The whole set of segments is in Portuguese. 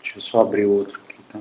Deixa eu só abrir o outro aqui, tá?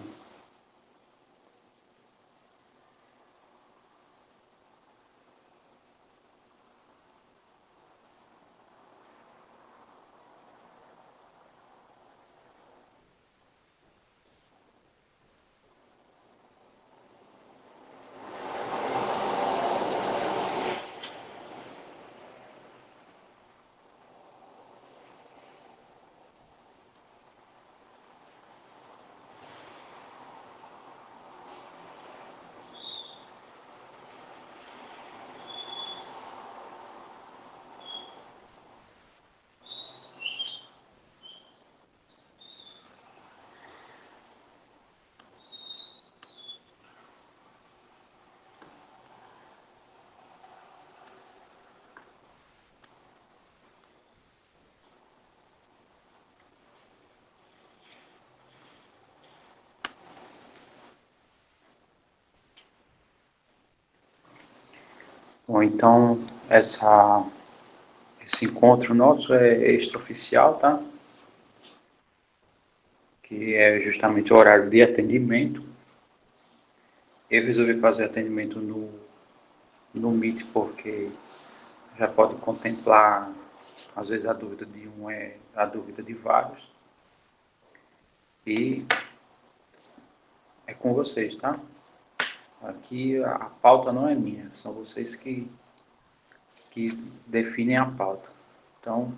Bom, então esse encontro nosso é extraoficial, tá? Que é justamente o horário de atendimento. Eu resolvi fazer atendimento no Meet porque já pode contemplar, às vezes a dúvida de um é a dúvida de vários. E é com vocês, tá? Aqui a pauta não é minha, são vocês que definem a pauta. Então,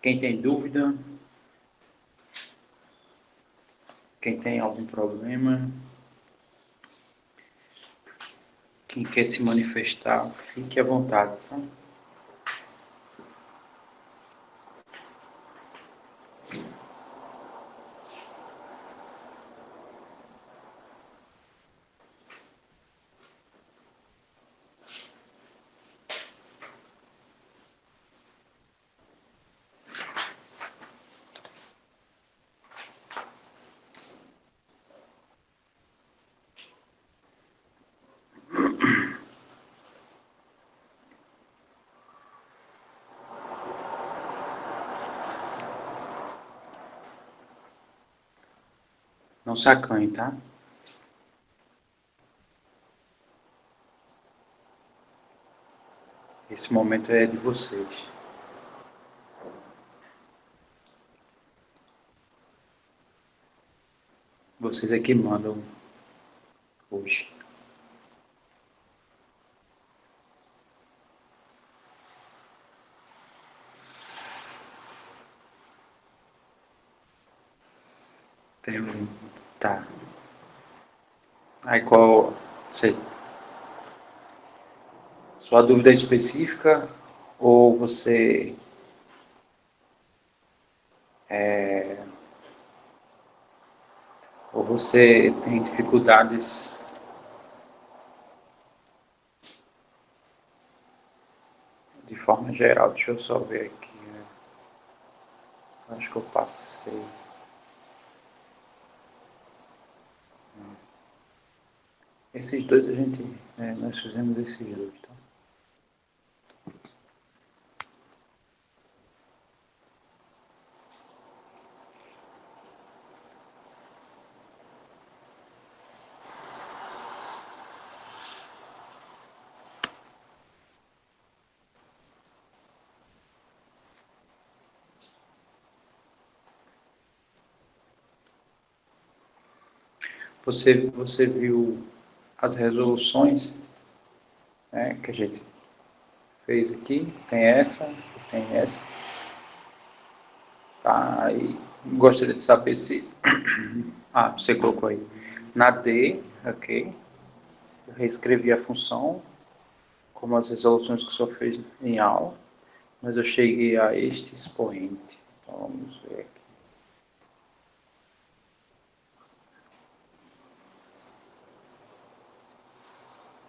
quem tem dúvida, quem tem algum problema, quem quer se manifestar, fique à vontade, tá? Não se acanhe, tá? Esse momento é de vocês. Vocês é que mandam hoje. Tem um... Tá. Aí qual... Você... Sua dúvida é específica ou você... Ou você tem dificuldades de forma geral? Deixa eu só ver aqui. Acho que eu passei. Esses dois a gente... nós fizemos esses dois, tá? Você viu as resoluções, né, que a gente fez aqui? Tem essa, tem essa. Tá, e gostaria de saber se... Ah, você colocou aí. Na D, ok. Eu reescrevi a função, como as resoluções que o senhor fez em aula, mas eu cheguei a este expoente. Então, vamos ver aqui.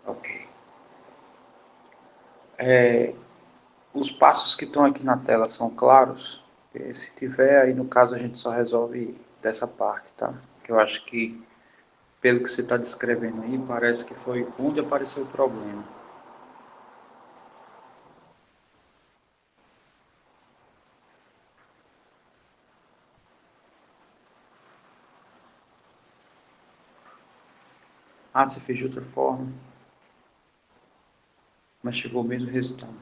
Ok. Os passos que estão aqui na tela são claros? Se tiver, aí no caso a gente só resolve dessa parte, tá? Que eu acho que Pelo que você está descrevendo aí, parece que foi onde apareceu o problema. Ah, você fez de outra forma, mas chegou ao mesmo resultado.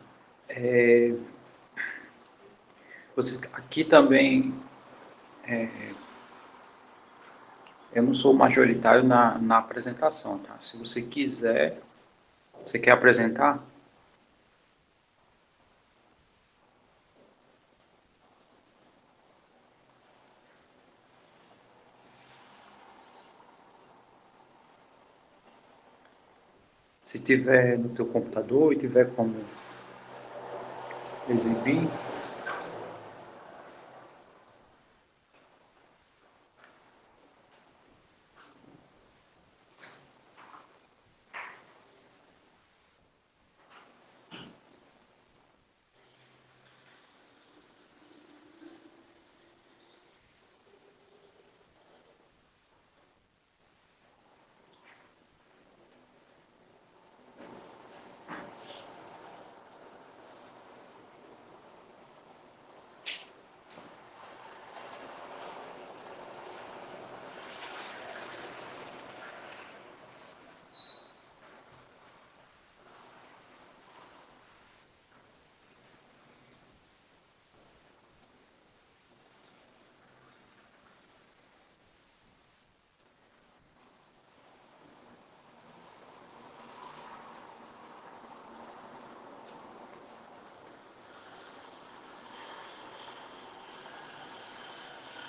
É, você, aqui também, eu não sou majoritário na apresentação, tá? Se você quiser, você quer apresentar? Se tiver no teu computador e tiver como exibir,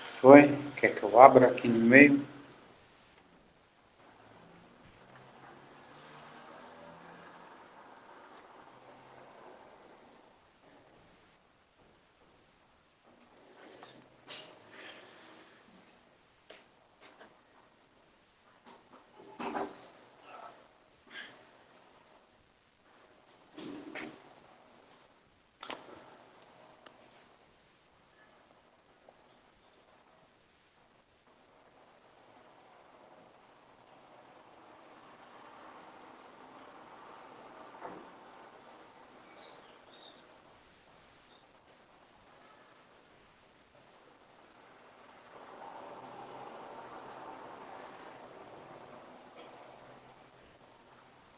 foi? Quer que eu abra aqui no meio?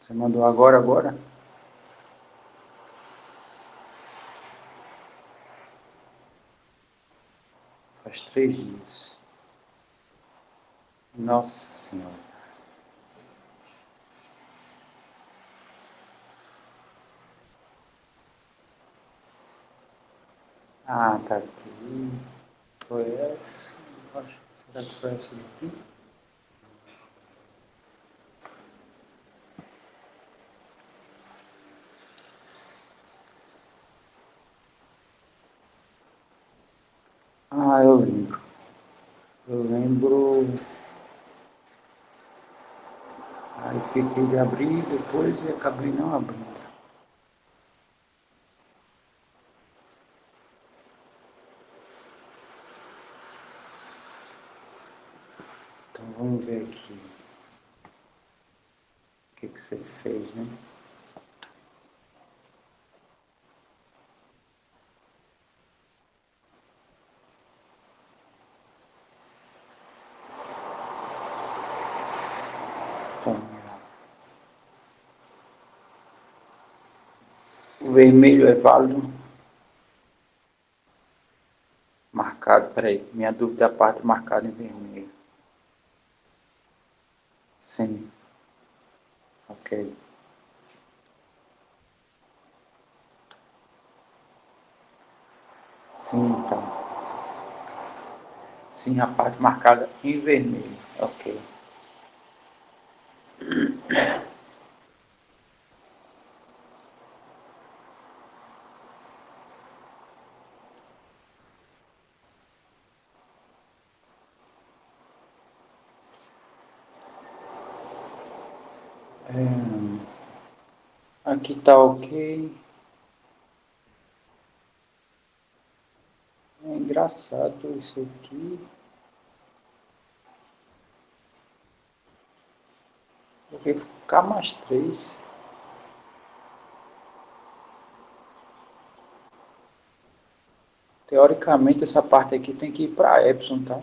Você mandou agora, agora? Faz 3 dias. Nossa Senhora. Ah, tá aqui. Foi essa. Acho. Será que foi essa daqui? Ah, eu lembro. Eu lembro. Aí fiquei de abrir depois e acabei não abrindo. Então vamos ver aqui o que você fez, né? Bom, o vermelho é válido. Marcado, peraí. Minha dúvida é a parte marcada em vermelho. Sim, ok. Sim, então. Sim, a parte marcada em vermelho. Ok. Aqui tá ok. É engraçado isso aqui. Porque K mais 3. Teoricamente, essa parte aqui tem que ir para Epsilon, tá?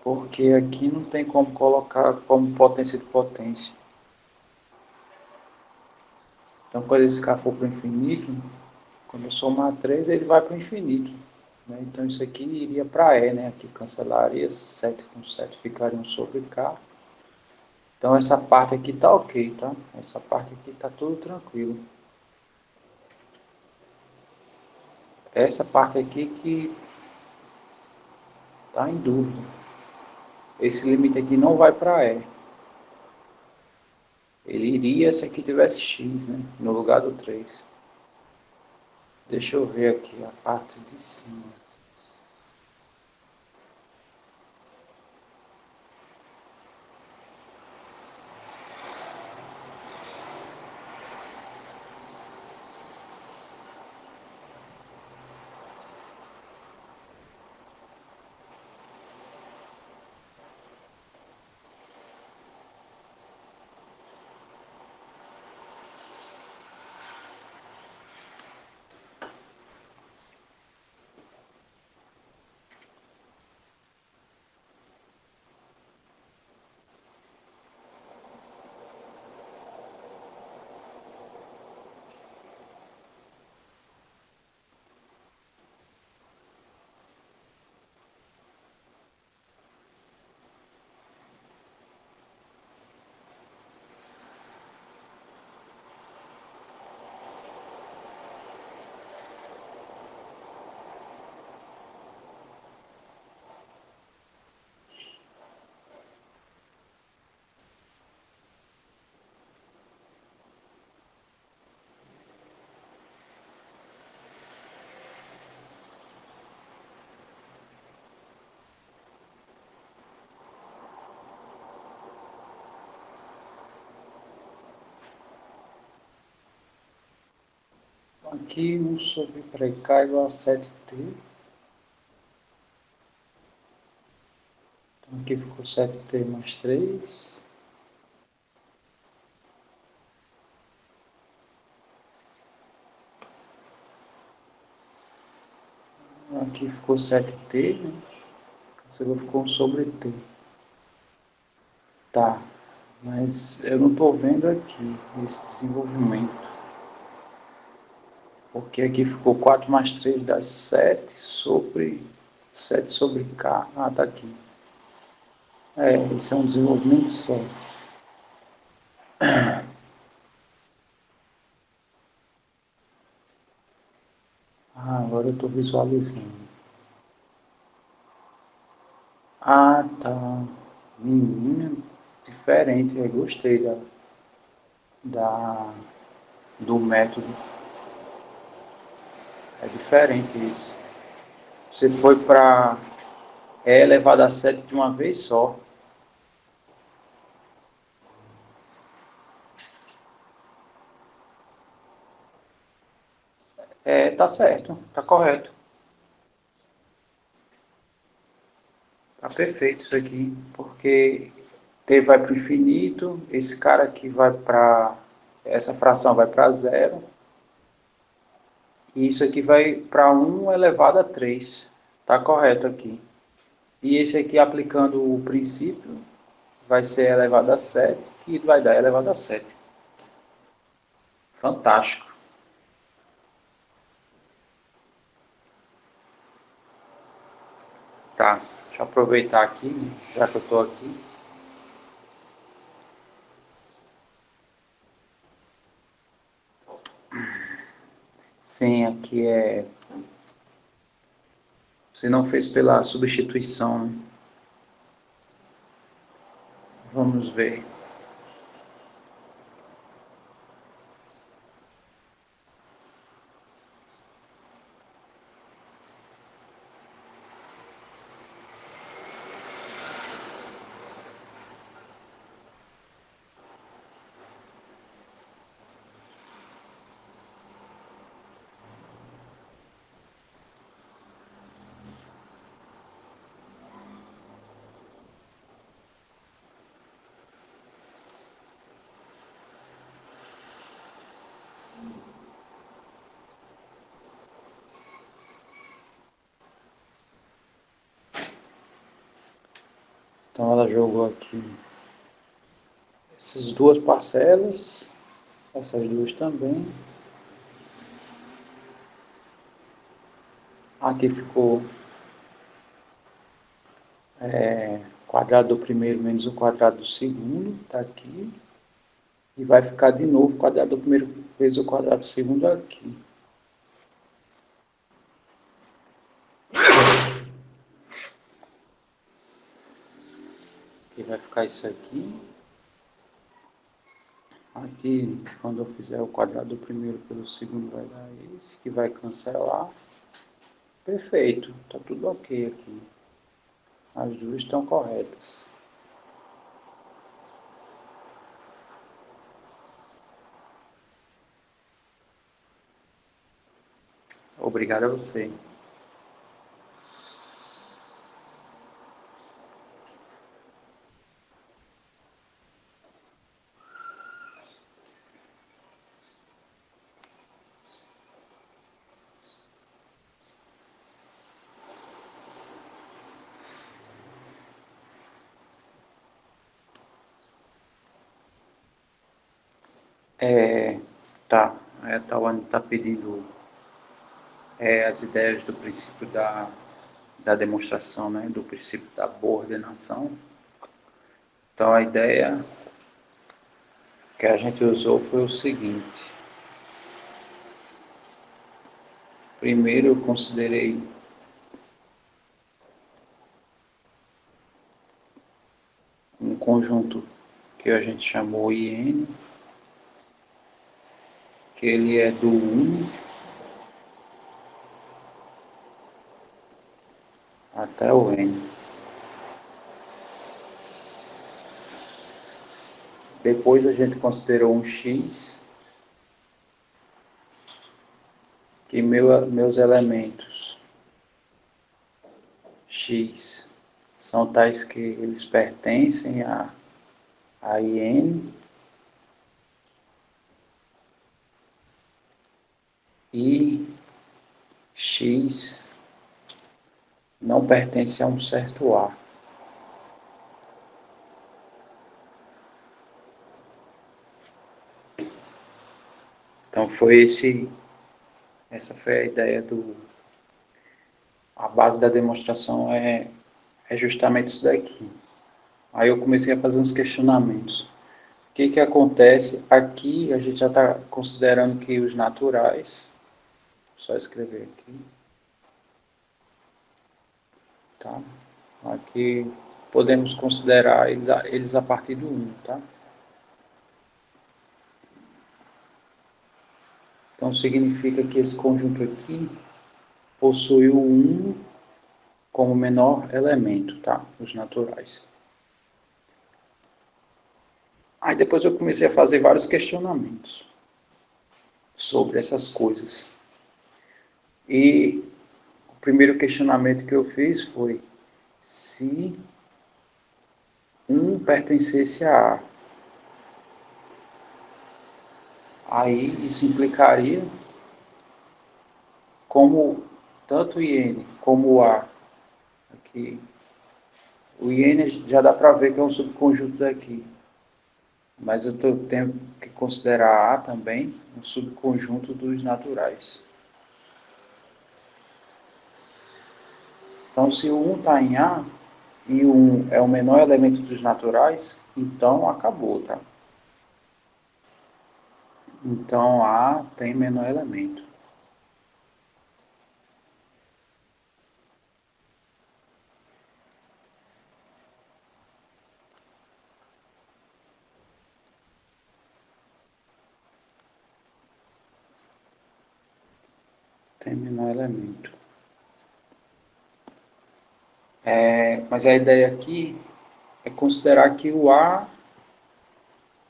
Porque aqui não tem como colocar como potência de potência. Então, quando esse K for para o infinito, quando eu somar 3, ele vai para o infinito. Né? Então, isso aqui iria para E, né? Aqui cancelaria 7 com 7, ficaria 1 sobre K. Então, essa parte aqui tá ok, tá? Essa parte aqui tá tudo tranquilo. Essa parte aqui que tá em dúvida. Esse limite aqui não vai para E. Ele iria se aqui tivesse x, né? No lugar do 3. Deixa eu ver aqui a parte de cima. Aqui 1 sobre K igual a 7t. Então aqui ficou 7t mais 3. Aqui ficou 7t, né? Cancelou, ficou 1 sobre t. Tá, mas eu não estou vendo aqui esse desenvolvimento. Porque aqui ficou 4 mais 3 dá 7 sobre K. Ah, tá aqui. Esse é um desenvolvimento só. Ah, agora eu estou visualizando. Ah, tá. Menina, diferente. Eu gostei da, do método. É diferente isso. Você foi para E elevado a 7 de uma vez só. Tá certo, tá correto. Tá perfeito isso aqui, porque t vai para o infinito, esse cara aqui vai para, essa fração vai para zero, e isso aqui vai para 1 elevado a 3. Tá correto aqui. E esse aqui, aplicando o princípio, vai ser elevado a 7, que vai dar elevado a 7. Fantástico. Tá, deixa eu aproveitar aqui, já que eu estou aqui. Sim, aqui é. Você não fez pela substituição, né? Vamos ver. Então ela jogou aqui essas duas parcelas, essas duas também. Aqui ficou quadrado do primeiro menos o quadrado do segundo, tá aqui. E vai ficar de novo quadrado do primeiro vezes o quadrado do segundo aqui. Aqui vai ficar isso aqui. Aqui, quando eu fizer o quadrado do primeiro pelo segundo, vai dar esse, que vai cancelar. Perfeito, tá tudo ok aqui. As duas estão corretas. Obrigado a você. Tá, a Tawane está pedindo as ideias do princípio da demonstração, né, do princípio da boa ordenação. Então a ideia que a gente usou foi o seguinte. Primeiro eu considerei um conjunto que a gente chamou IN, que ele é do 1 até o N. Depois a gente considerou um X, que meus elementos X são tais que eles pertencem a IN e X não pertence a um certo A. Então essa foi a ideia a base da demonstração é justamente isso daqui. Aí eu comecei a fazer uns questionamentos. O que acontece? Aqui a gente já está considerando que os naturais, só escrever aqui, tá? Aqui podemos considerar eles a partir do 1, tá? Então significa que esse conjunto aqui possui o 1 como menor elemento, tá? Os naturais. Aí depois eu comecei a fazer vários questionamentos sobre essas coisas. E o primeiro questionamento que eu fiz foi se 1 pertencesse a A. Aí isso implicaria como tanto o IN como o A, aqui, o IN já dá para ver que é um subconjunto daqui, mas eu tenho que considerar A também um subconjunto dos naturais. Então, se o 1 está em A e o 1 é o menor elemento dos naturais, então acabou, tá? Então, A tem menor elemento. Tem menor elemento. Mas a ideia aqui é considerar que o A,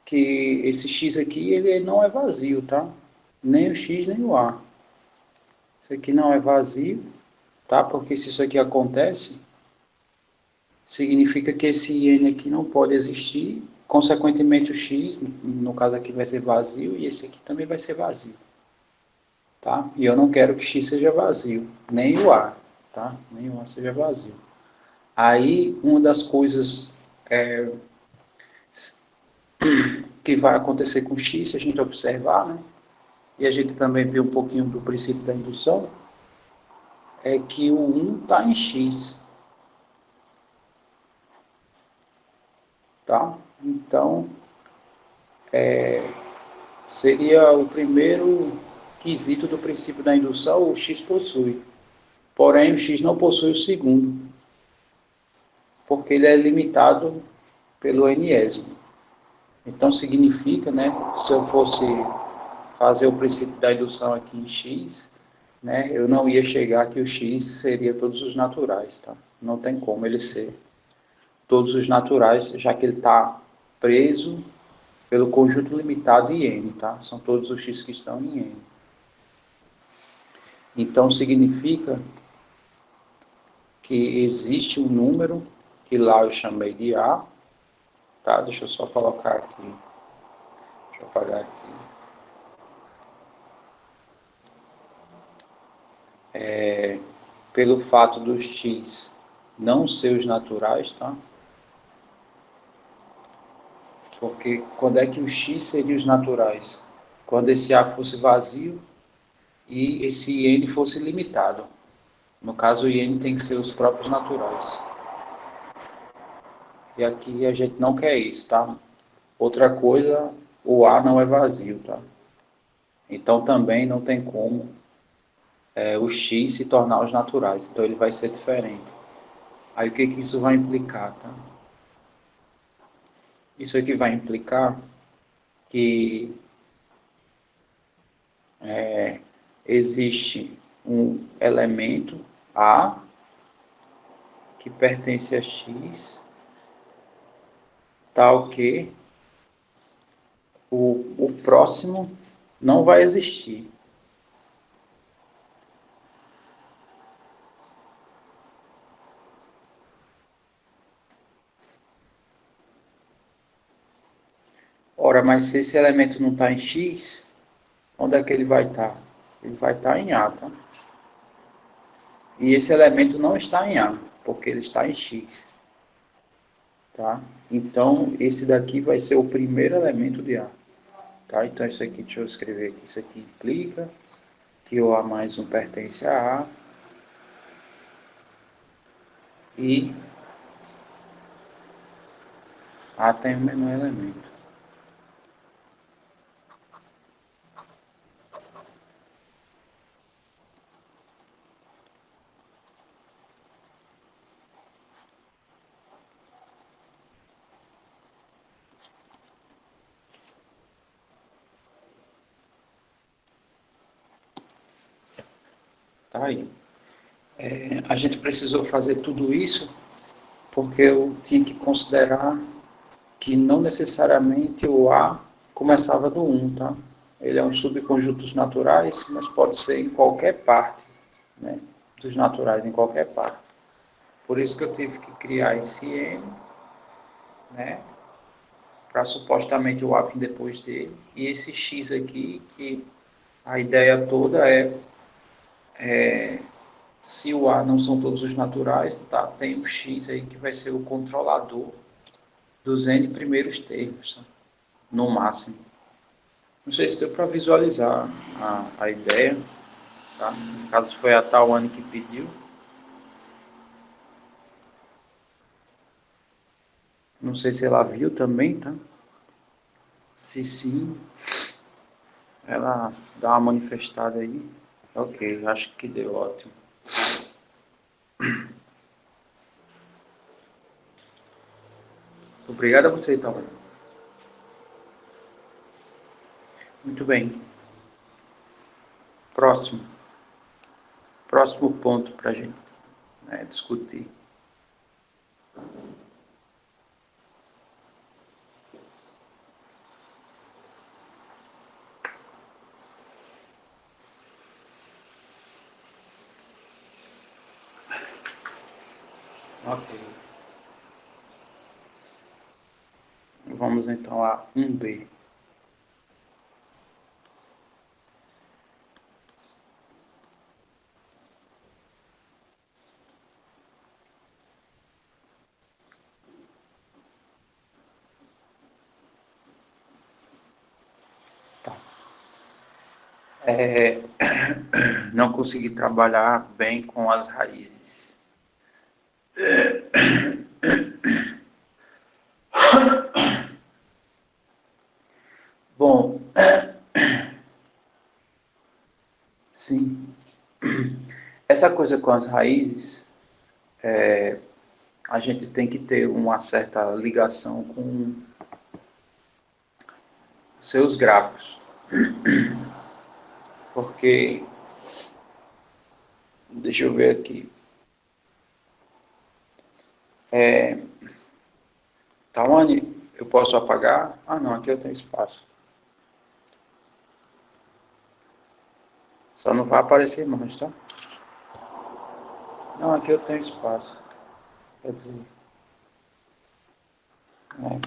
que esse X aqui, ele não é vazio, tá? Nem o X, nem o A. Isso aqui não é vazio, tá? Porque se isso aqui acontece, significa que esse IN aqui não pode existir, consequentemente o X, no caso aqui vai ser vazio, e esse aqui também vai ser vazio, tá? E eu não quero que X seja vazio, nem o A, tá? Nem o A seja vazio. Aí, uma das coisas que vai acontecer com x se a gente observar, né? E a gente também viu um pouquinho do princípio da indução, é que o 1 está em x, tá? Então, seria o primeiro quesito do princípio da indução, o x possui. Porém, o x não possui o segundo, porque ele é limitado pelo nésimo. Então, significa, né, se eu fosse fazer o princípio da indução aqui em x, né, eu não ia chegar que o x seria todos os naturais, tá? Não tem como ele ser todos os naturais, já que ele está preso pelo conjunto limitado em n, tá? São todos os x que estão em n. Então, significa que existe um número, que lá eu chamei de A, tá? Deixa eu só colocar aqui, deixa eu apagar aqui. Pelo fato dos x não ser os naturais, tá? Porque quando é que o x seria os naturais? Quando esse A fosse vazio e esse n fosse limitado. No caso, o n tem que ser os próprios naturais. E aqui a gente não quer isso, tá? Outra coisa, o A não é vazio, tá? Então também não tem como o x se tornar os naturais. Então ele vai ser diferente. Aí o que isso vai implicar, tá? Isso aqui vai implicar que existe um elemento A que pertence a x, tal que o próximo não vai existir. Ora, mas se esse elemento não está em x, onde é que ele vai estar? Ele vai estar em A, tá? E esse elemento não está em A, porque ele está em x. Tá? Então, esse daqui vai ser o primeiro elemento de A. Tá? Então, isso aqui, deixa eu escrever aqui. Isso aqui implica que o A mais um pertence a A e A tem o menor elemento. Tá aí. A gente precisou fazer tudo isso porque eu tinha que considerar que não necessariamente o A começava do 1, tá? Ele é um subconjunto dos naturais, mas pode ser em qualquer parte, né? Dos naturais, em qualquer parte. Por isso que eu tive que criar esse M, né? Para supostamente o A vir depois dele. E esse X aqui, que a ideia toda é se o A não são todos os naturais, tá? Tem o X aí que vai ser o controlador dos N primeiros termos, tá? No máximo. Não sei se deu para visualizar a ideia, tá? No caso foi a Tawane que pediu. Não sei se ela viu também, tá? Se sim, ela dá uma manifestada aí. Ok, acho que deu ótimo. Obrigado a você, Tawane. Muito bem. Próximo. Próximo ponto para a gente, né, discutir. Ok. Vamos então a 1b. não consegui trabalhar bem com as raízes. Bom, sim, essa coisa com as raízes, a gente tem que ter uma certa ligação com seus gráficos, porque, deixa eu ver aqui, Tawane, eu posso apagar? Ah não, aqui eu tenho espaço. Só não vai aparecer mais, tá? Não, aqui eu tenho espaço. Quer dizer,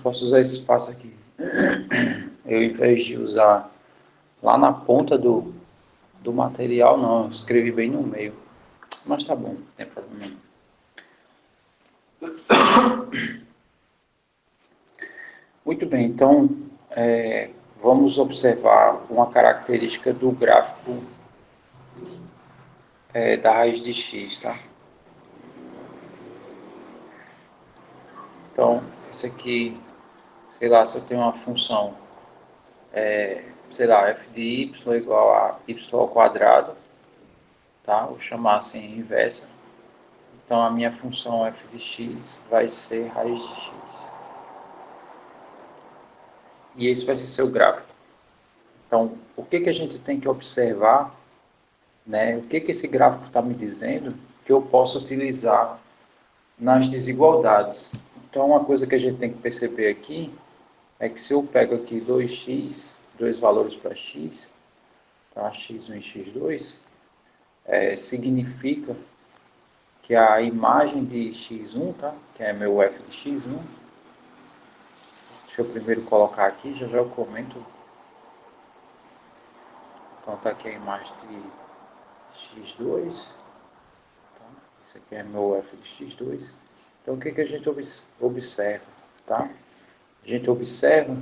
posso usar esse espaço aqui. Eu, em vez de usar lá na ponta do material, não, eu escrevi bem no meio. Mas tá bom, não tem problema não. Muito bem, então vamos observar uma característica do gráfico da raiz de x, tá? Então, esse aqui, sei lá, se eu tenho uma função, sei lá, f de y igual a y ao quadrado, tá? Vou chamar assim inversa. Então, a minha função f de x vai ser raiz de x. E esse vai ser seu gráfico. Então, o que a gente tem que observar, né? O que esse gráfico está me dizendo que eu posso utilizar nas desigualdades. Então, uma coisa que a gente tem que perceber aqui é que se eu pego aqui 2x, dois valores para x, tá? x1 e x2, significa que a imagem de x1, tá? Que é meu f de x1, deixa eu primeiro colocar aqui, já eu comento. Então está aqui a imagem de x2, tá? Esse aqui é meu f de x2. Então o que a gente observa, tá? A gente observa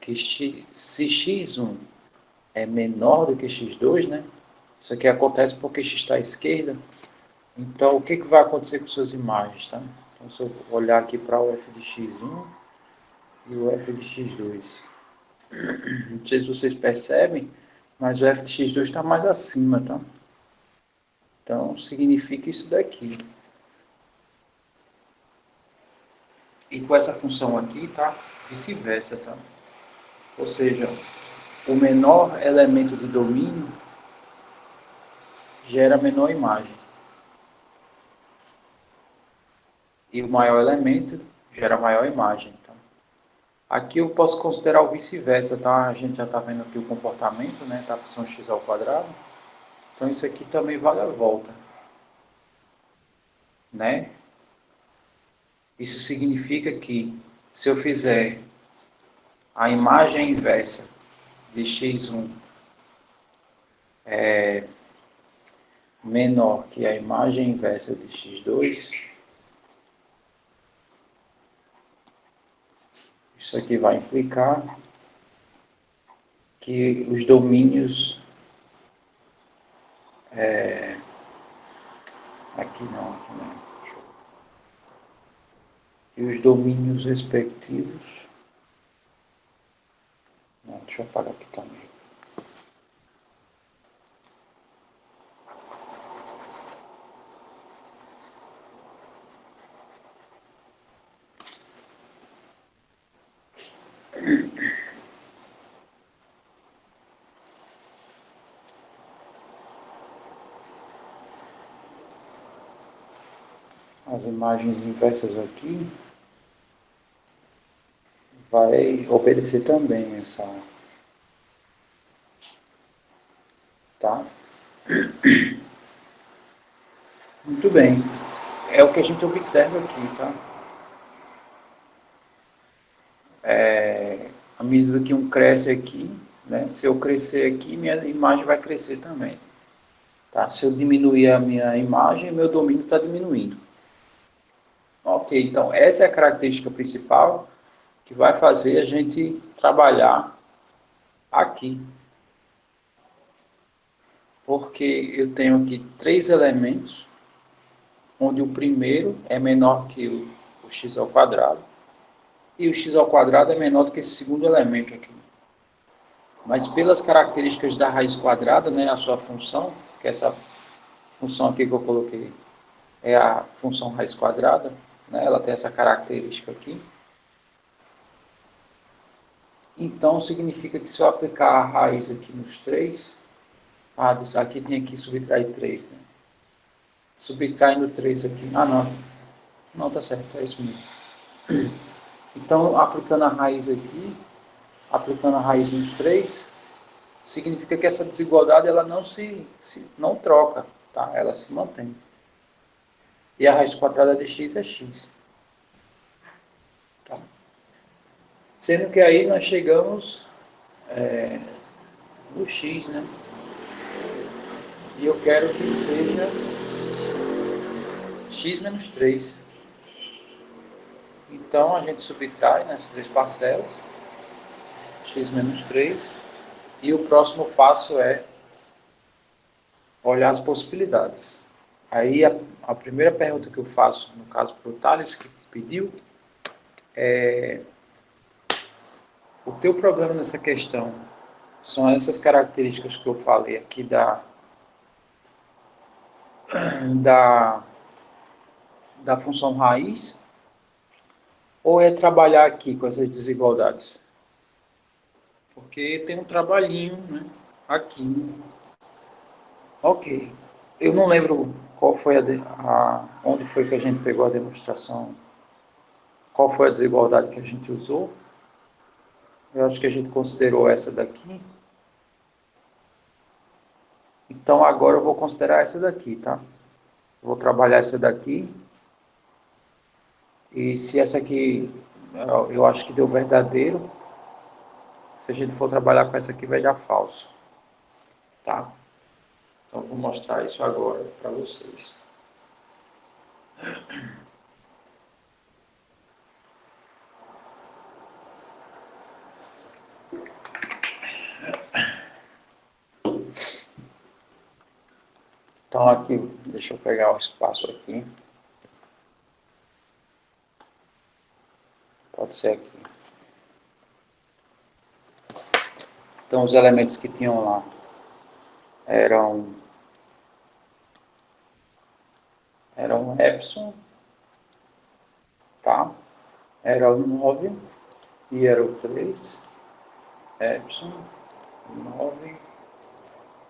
que se x1 é menor do que x2, né? Isso aqui acontece porque x está à esquerda. Então, o que vai acontecer com suas imagens, tá? Então, se eu olhar aqui para o f de x1 e o f de x2. Não sei se vocês percebem, mas o f de x2 está mais acima, tá? Então, significa isso daqui. E com essa função aqui, tá? Vice-versa, tá? Ou seja, o menor elemento de domínio gera a menor imagem. E o maior elemento gera a maior imagem. Tá? Aqui eu posso considerar o vice-versa, tá? A gente já está vendo aqui o comportamento, né? Da função x ao quadrado. Então isso aqui também vale a volta. Né? Isso significa que se eu fizer a imagem inversa de x1 menor que a imagem inversa de x2, isso aqui vai implicar que os domínios aqui não. E os domínios respectivos. Não, deixa eu apagar aqui também. As imagens inversas aqui vai obedecer também essa, tá? Muito bem, é o que a gente observa aqui, tá? À medida que um cresce aqui, né? Se eu crescer aqui, minha imagem vai crescer também, tá? Se eu diminuir a minha imagem, meu domínio está diminuindo. Ok, então essa é a característica principal que vai fazer a gente trabalhar aqui. porque eu tenho aqui 3 elementos, onde o primeiro é menor que o x ao quadrado, e o x ao quadrado é menor do que esse segundo elemento aqui. Mas pelas características da raiz quadrada, né, a sua função, que é essa função aqui que eu coloquei, é a função raiz quadrada, né, ela tem essa característica aqui. Então, significa que se eu aplicar a raiz aqui nos 3, aqui tem que subtrair 3, né? Subtraindo 3 aqui, não, tá certo, é isso mesmo. Então, aplicando a raiz nos 3, significa que essa desigualdade ela não troca, tá? Ela se mantém. E a raiz quadrada de x é x. Tá? Sendo que aí nós chegamos no x, né? E eu quero que seja x menos 3. Então a gente subtrai nas 3 parcelas, x menos 3, e o próximo passo é olhar as possibilidades. Aí a primeira pergunta que eu faço, no caso para o Thales, que pediu, é: o teu problema nessa questão são essas características que eu falei aqui da, da função raiz, ou é trabalhar aqui com essas desigualdades? Porque tem um trabalhinho, né, aqui. Ok. Eu não lembro qual foi onde foi que a gente pegou a demonstração, qual foi a desigualdade que a gente usou. Eu acho que a gente considerou essa daqui. Então agora eu vou considerar essa daqui, tá? Vou trabalhar essa daqui. E se essa aqui eu acho que deu verdadeiro, se a gente for trabalhar com essa aqui vai dar falso, tá? Então vou mostrar isso agora para vocês. Então aqui, deixa eu pegar o espaço aqui. Pode ser aqui. Então os elementos que tinham lá eram epsilon, tá? Era o 9 e era o 3, epsilon, 9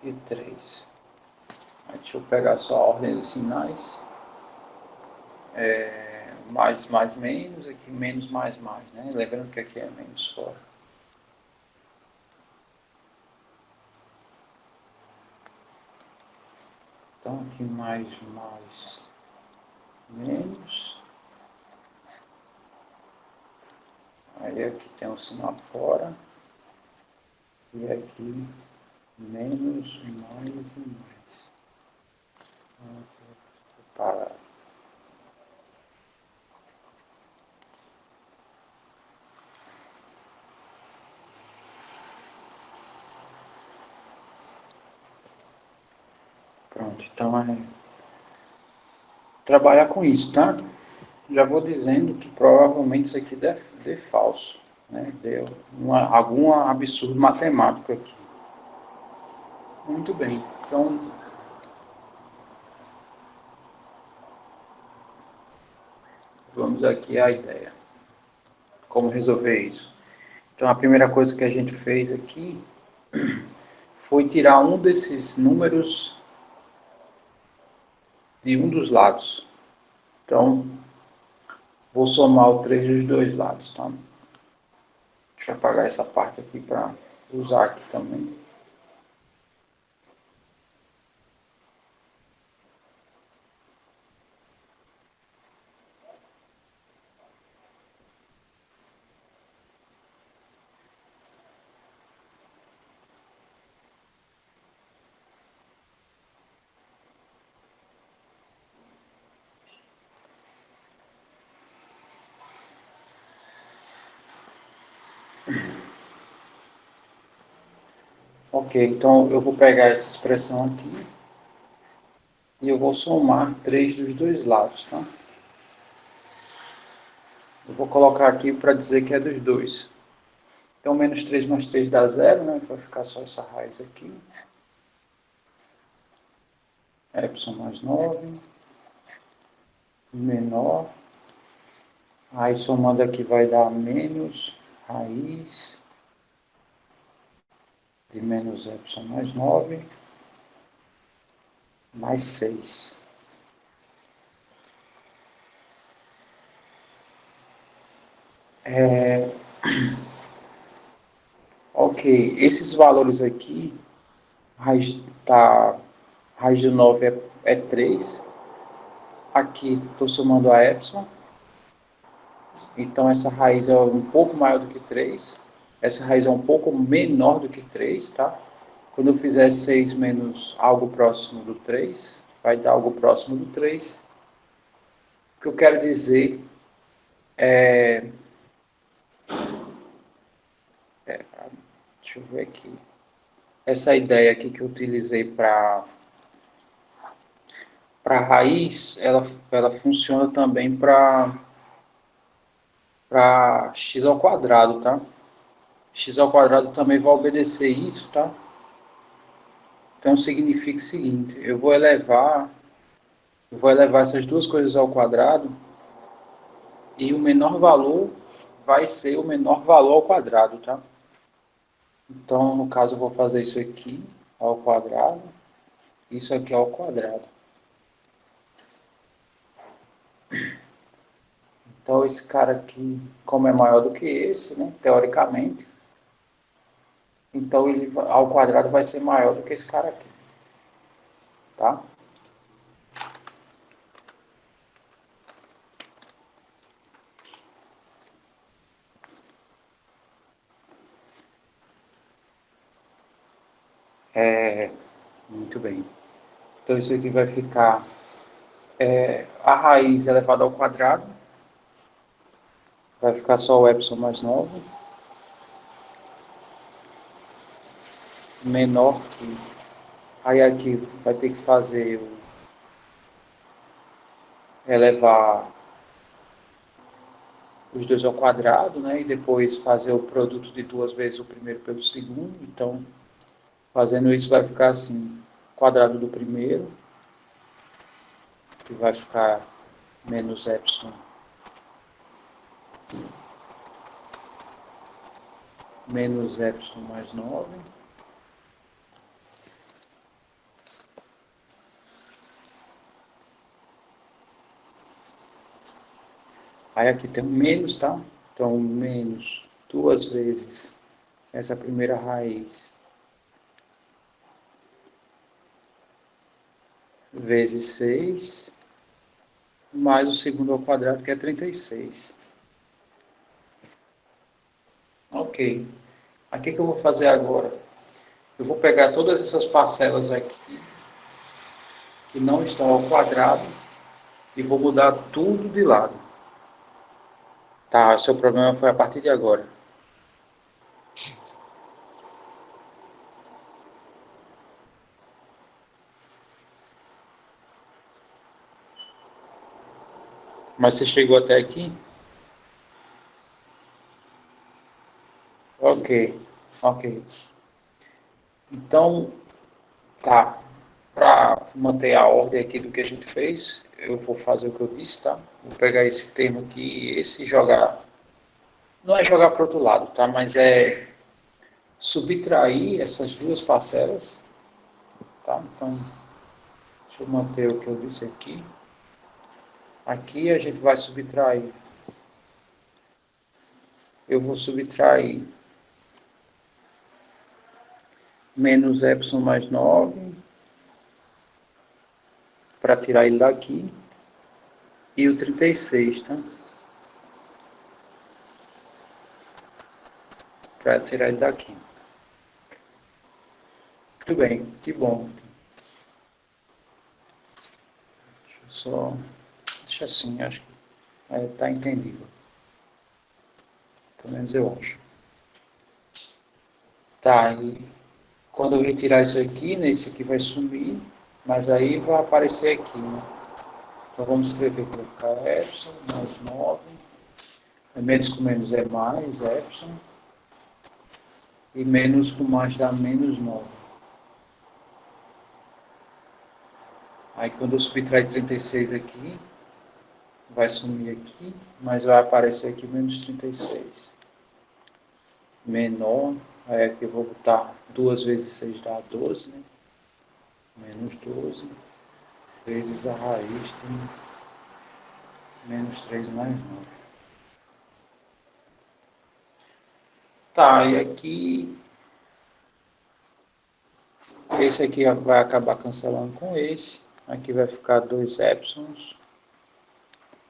e 3. Deixa eu pegar só a ordem dos sinais. Mais, mais, menos, aqui menos, mais, mais, né? Lembrando que aqui é menos fora. Então aqui mais, mais, menos. Aí aqui tem um sinal fora. E aqui menos, mais e mais. Para. Pronto, então trabalhar com isso, tá? Já vou dizendo que provavelmente isso aqui dê falso, né? Deu algum absurdo matemático aqui. Muito bem, então vamos aqui à ideia. Como resolver isso? Então a primeira coisa que a gente fez aqui foi tirar um desses números de um dos lados. Então, vou somar o 3 dos dois lados, tá? Deixa eu apagar essa parte aqui para usar aqui também. Ok, então eu vou pegar essa expressão aqui e eu vou somar 3 dos dois lados, tá? Eu vou colocar aqui para dizer que é dos dois. Então, menos 3 mais 3 dá zero, né? Vai ficar só essa raiz aqui. Epsilon mais 9, menor. Aí, somando aqui, vai dar menos raiz de menos epsilon mais 9, mais 6. Ok, esses valores aqui, raiz, tá, raiz de 9 é 3. Aqui estou somando a epsilon. Então, essa raiz é um pouco maior do que 3. Essa raiz é um pouco menor do que 3, tá? Quando eu fizer 6 menos algo próximo do 3, vai dar algo próximo do 3. O que eu quero dizer é... Deixa eu ver aqui. Essa ideia aqui que eu utilizei para raiz, ela funciona também para x ao quadrado, tá? X ao quadrado também vai obedecer isso, tá? Então significa o seguinte, eu vou elevar essas duas coisas ao quadrado e o menor valor vai ser o menor valor ao quadrado, tá? Então, no caso, eu vou fazer isso aqui ao quadrado, isso aqui ao quadrado. Então, esse cara aqui, como é maior do que esse, né, teoricamente, então ele ao quadrado vai ser maior do que esse cara aqui, tá? Muito bem. Então, isso aqui vai ficar a raiz elevada ao quadrado, vai ficar só o epsilon mais 9, menor que... Aí aqui vai ter que fazer elevar os dois ao quadrado, né? E depois fazer o produto de duas vezes o primeiro pelo segundo. Então, fazendo isso vai ficar assim, quadrado do primeiro, que vai ficar menos epsilon, menos epsilon mais 9. Aí aqui tem um menos, tá? Então, menos duas vezes essa primeira raiz vezes 6, mais o segundo ao quadrado, que é 36. Ok. Aqui que eu vou fazer agora? Eu vou pegar todas essas parcelas aqui, que não estão ao quadrado, e vou mudar tudo de lado. Tá, seu problema foi a partir de agora. Mas você chegou até aqui? Ok, ok. Então, tá. Para manter a ordem aqui do que a gente fez, eu vou fazer o que eu disse, tá? Vou pegar esse termo aqui e esse jogar. Não é jogar para o outro lado, tá? Mas é subtrair essas duas parcelas, tá? Então, deixa eu manter o que eu disse aqui. Aqui a gente vai subtrair. Eu vou subtrair menos epsilon mais 9 para tirar ele daqui. E o 36, tá? Para tirar ele daqui. Muito bem, que bom. Deixa eu só... Deixa assim, acho que está entendível. Pelo menos eu acho. Tá, e Quando eu retirar isso aqui, né, esse aqui vai sumir, mas aí vai aparecer aqui, né? Então vamos escrever que vai ficar epsilon mais 9, menos com menos é mais, epsilon, e menos com mais dá menos 9. Aí quando eu subtrair 36 aqui, vai sumir aqui, mas vai aparecer aqui menos 36. Menor, aí aqui eu vou botar 2 vezes 6 dá 12, né? Menos 12, vezes a raiz de menos 3 mais 9. Tá, e aqui, esse aqui vai acabar cancelando com esse. Aqui vai ficar 2 épsilons,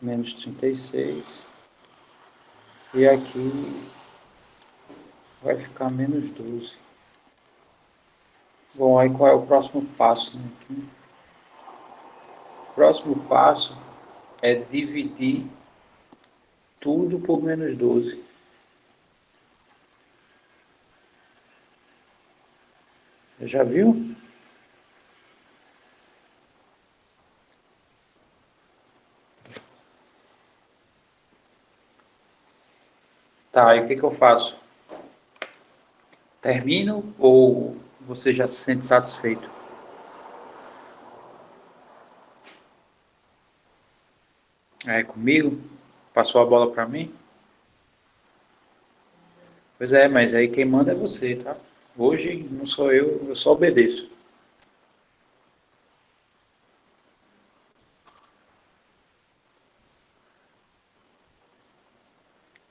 menos 36. E aqui vai ficar menos 12. Bom, aí qual é o próximo passo, né? Aqui. O próximo passo é dividir tudo por menos 12. Já viu? Tá, e o que que eu faço? Termino ou você já se sente satisfeito? É comigo? Passou a bola para mim? Pois é, mas aí quem manda é você, tá? Hoje não sou eu só obedeço.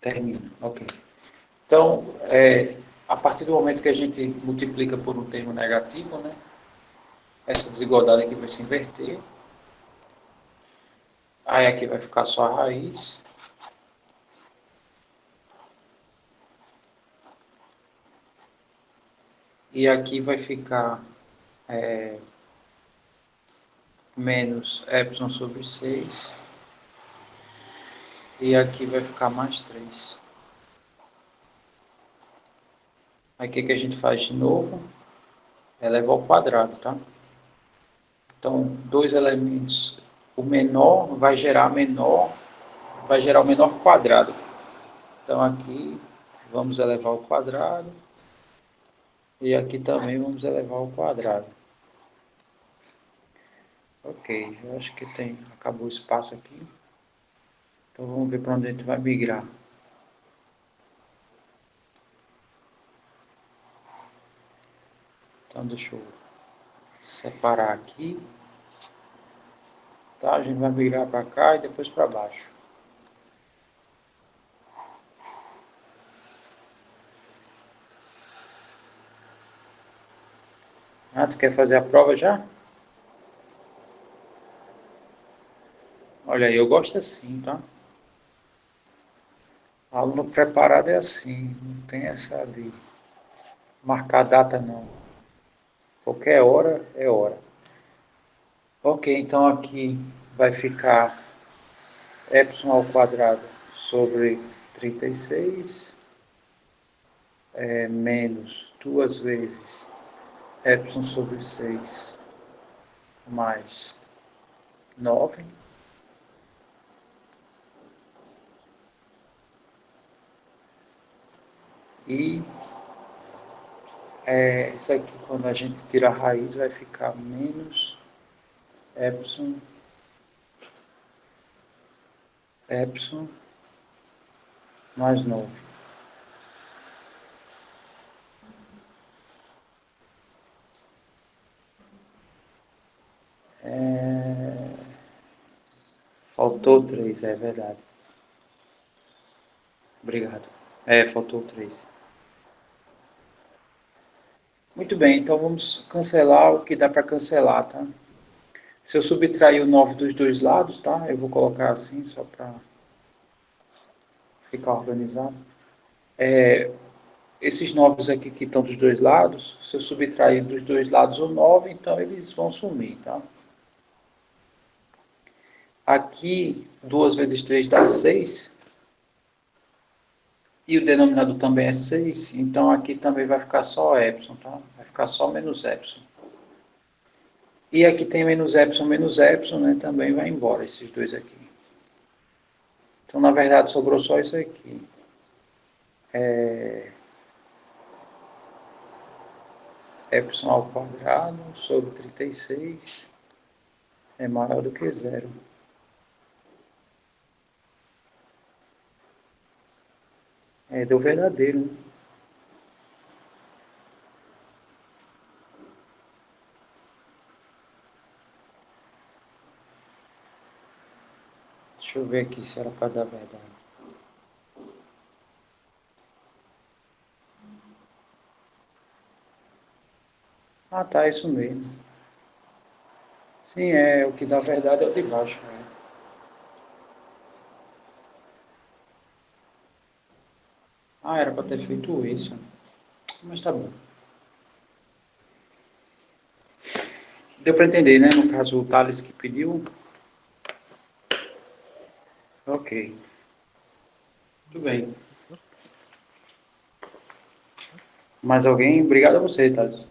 Termino, ok. Então, a partir do momento que a gente multiplica por um termo negativo, né? Essa desigualdade aqui vai se inverter. Aí aqui vai ficar só a raiz. E aqui vai ficar menos epsilon sobre 6. E aqui vai ficar mais 3. Aí o que a gente faz de novo? Eleva ao quadrado, tá? Então, dois elementos. O menor vai gerar o menor quadrado. Então aqui vamos elevar ao quadrado. E aqui também vamos elevar ao quadrado. Ok, eu acho que acabou o espaço aqui. Então vamos ver para onde a gente vai migrar. Então deixa eu separar aqui. Tá? A gente vai migrar para cá e depois para baixo. Ah, tu quer fazer a prova já? Olha aí, eu gosto assim, tá? Aluno preparado é assim, não tem essa de marcar data não. Qualquer hora é hora. Ok, então aqui vai ficar epsilon ao quadrado sobre 36 menos 2 vezes epsilon sobre 6 mais 9. E isso aqui, quando a gente tira a raiz, vai ficar menos epsilon mais 9. Faltou 3, é verdade. Obrigado. Faltou 3. Muito bem, então vamos cancelar o que dá para cancelar, tá? Se eu subtrair o 9 dos dois lados, tá? Eu vou colocar assim, só para ficar organizado. Esses 9 aqui que estão dos dois lados, se eu subtrair dos dois lados o 9, então eles vão sumir, tá? Aqui, 2 vezes 3 dá 6. E o denominador também é 6, então aqui também vai ficar só epsilon, tá? Vai ficar só menos epsilon. E aqui tem menos epsilon, né? Também vai embora esses dois aqui. Então, na verdade, sobrou só isso aqui. Epsilon ao quadrado sobre 36 é maior do que zero. Deu verdadeiro, né? Deixa eu ver aqui se era para dar verdade. Ah, tá, é isso mesmo. Sim, o que dá verdade é o de baixo. Né? Ah, era para ter feito isso. Mas tá bom. Deu para entender, né? No caso, o Thales que pediu. Ok. Tudo bem. Professor? Mais alguém? Obrigado a você, Thales.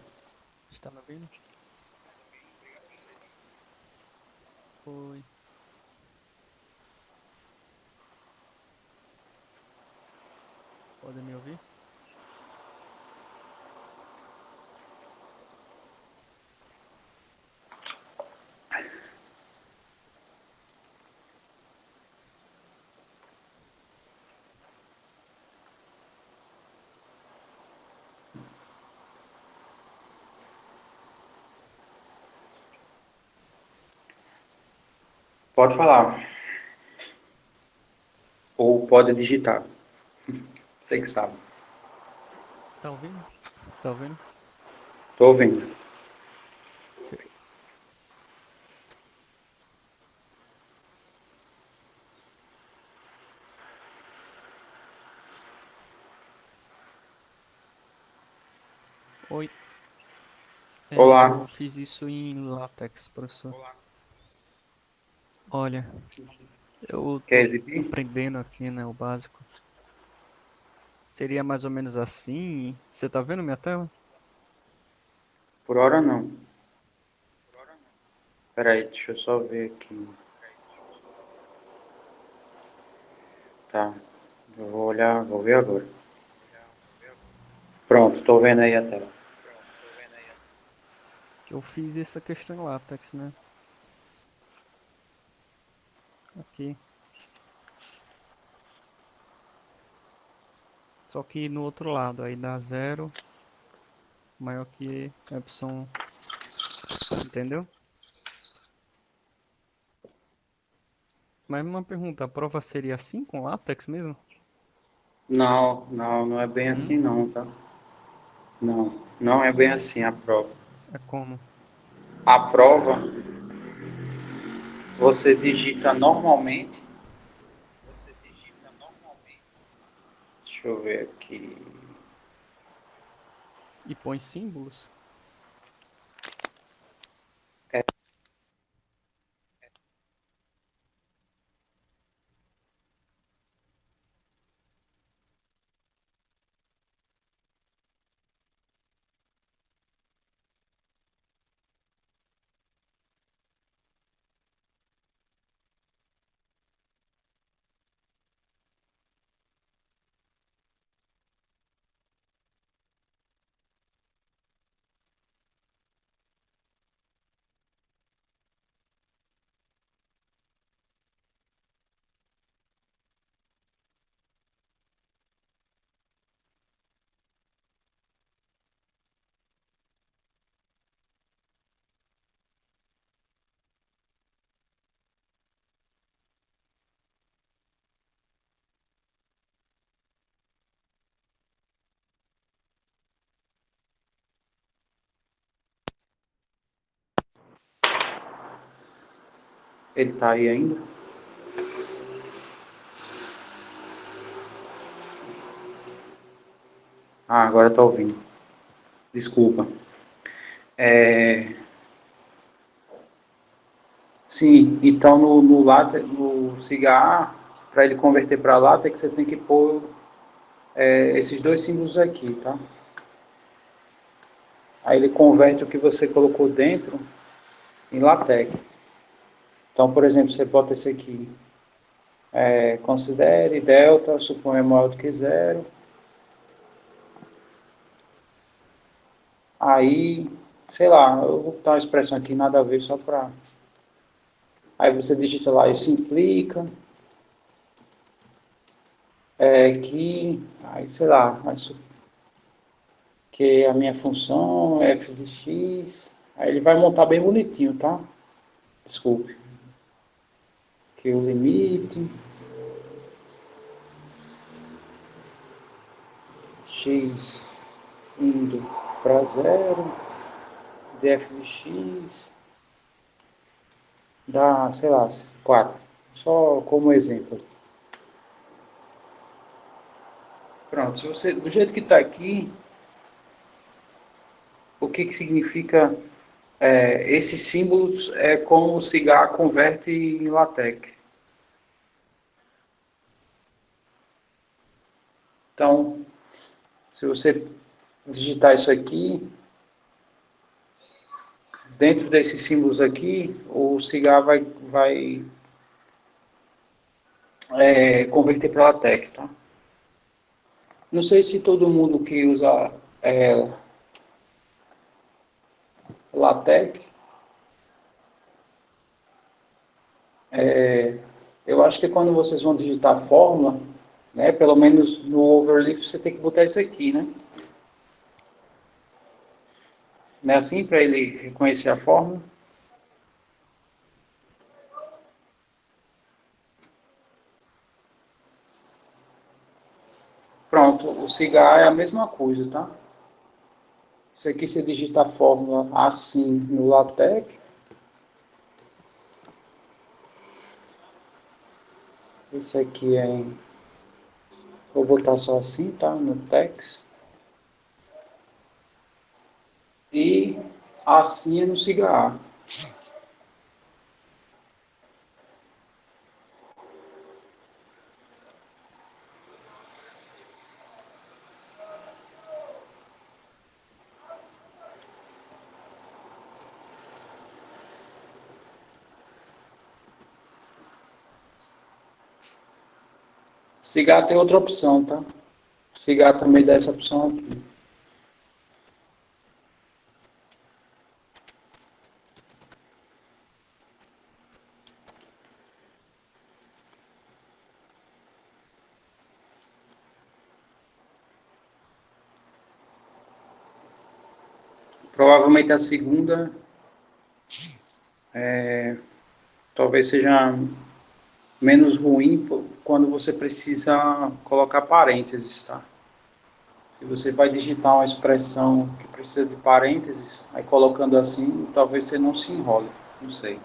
Está me ouvindo? Oi. Pode me ouvir? Pode falar. Ou pode digitar. Você que sabe. Tá ouvindo? Tá ouvindo? Tô ouvindo. Che- Oi. Eu Olá. fiz isso em LaTeX, professor. Olha, eu Quer tô exibir? aprendendo aqui, né, o básico. Seria mais ou menos assim. Você tá vendo minha tela? Por hora não. Peraí, deixa eu só ver aqui. Tá. Eu vou olhar, vou ver agora. Pronto, tô vendo aí a tela. Que eu fiz essa questão em LaTeX, né? Aqui. Só que no outro lado, aí dá zero maior que epsilon, entendeu? Mas uma pergunta, a prova seria assim com LaTeX mesmo? Não é bem Hum? assim não, tá? Não é bem assim a prova. É como? A prova, você digita normalmente. Deixa eu ver aqui. E põe símbolos? É, ele tá aí ainda? Ah, agora tá ouvindo. Desculpa. É, sim, então no látex, no cigarro, para ele converter para látex, você tem que pôr esses dois símbolos aqui, tá? Aí ele converte o que você colocou dentro em LaTeX. Então, por exemplo, você bota esse aqui, considere delta, suponha maior do que zero. Aí, sei lá, eu vou botar uma expressão aqui, nada a ver, só para... Aí você digita lá, isso implica que, aí sei lá, que a minha função é f de x, aí ele vai montar bem bonitinho, tá? Desculpe. Que o limite x indo para zero de f de x dá, sei lá, 4. Só como exemplo. Pronto, se você, do jeito que está aqui, o que significa esses símbolos é como o cigarro converte em LaTeX. Então, se você digitar isso aqui, dentro desses símbolos aqui, o cigarro vai converter para LaTeX, tá? Não sei se todo mundo que usa é, LaTeX, eu acho que quando vocês vão digitar a fórmula, né, pelo menos no overleaf você tem que botar isso aqui, né? Não é assim para ele reconhecer a fórmula? Pronto, o cigarro é a mesma coisa, tá? Isso aqui você digita a fórmula assim no LaTeX. Esse aqui é em... Vou botar só assim, tá? No text. E assim é no cigarro. Cigarro tem outra opção, tá? Cigarro também dá essa opção aqui. Provavelmente a segunda talvez seja menos ruim quando você precisa colocar parênteses, tá? Se você vai digitar uma expressão que precisa de parênteses, aí colocando assim, talvez você não se enrole, não sei.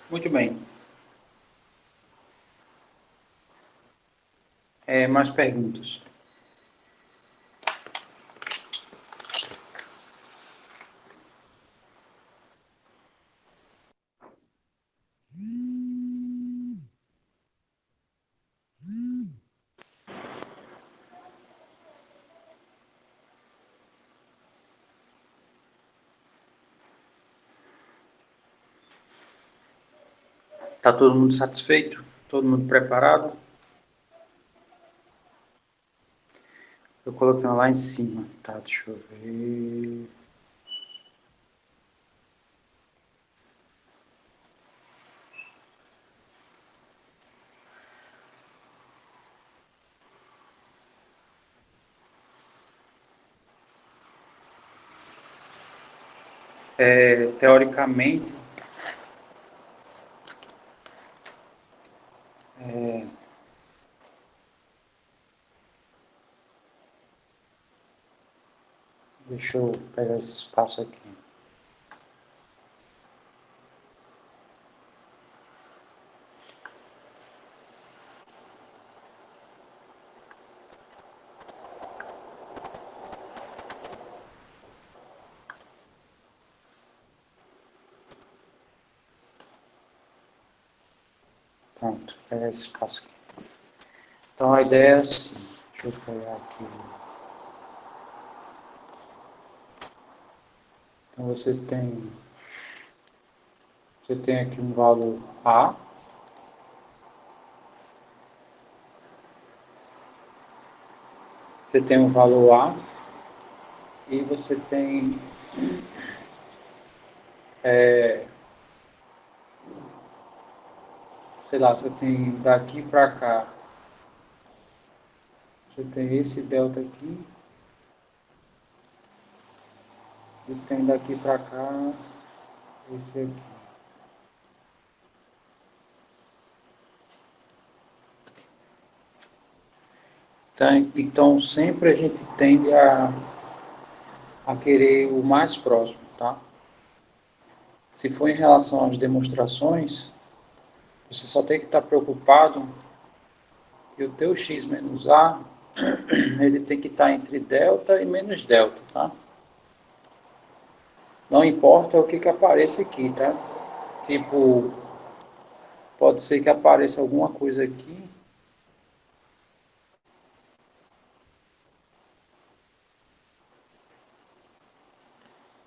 Muito bem. Mais perguntas? Está todo mundo satisfeito? Todo mundo preparado? Eu coloquei uma lá em cima. Tá, deixa eu ver. teoricamente, deixa eu pegar esse espaço aqui. Pronto, vou pegar esse espaço aqui. Então a ideia é assim, deixa eu pegar aqui. Então você tem aqui um valor A. Você tem um valor A e você tem sei lá, você tem daqui para cá, você tem esse delta aqui e tem daqui para cá esse aqui. Então sempre a gente tende a querer o mais próximo, tá? Se for em relação às demonstrações, você só tem que estar preocupado que o teu x menos a, ele tem que estar entre delta e menos delta, tá? Não importa o que apareça aqui, tá? Tipo, pode ser que apareça alguma coisa aqui,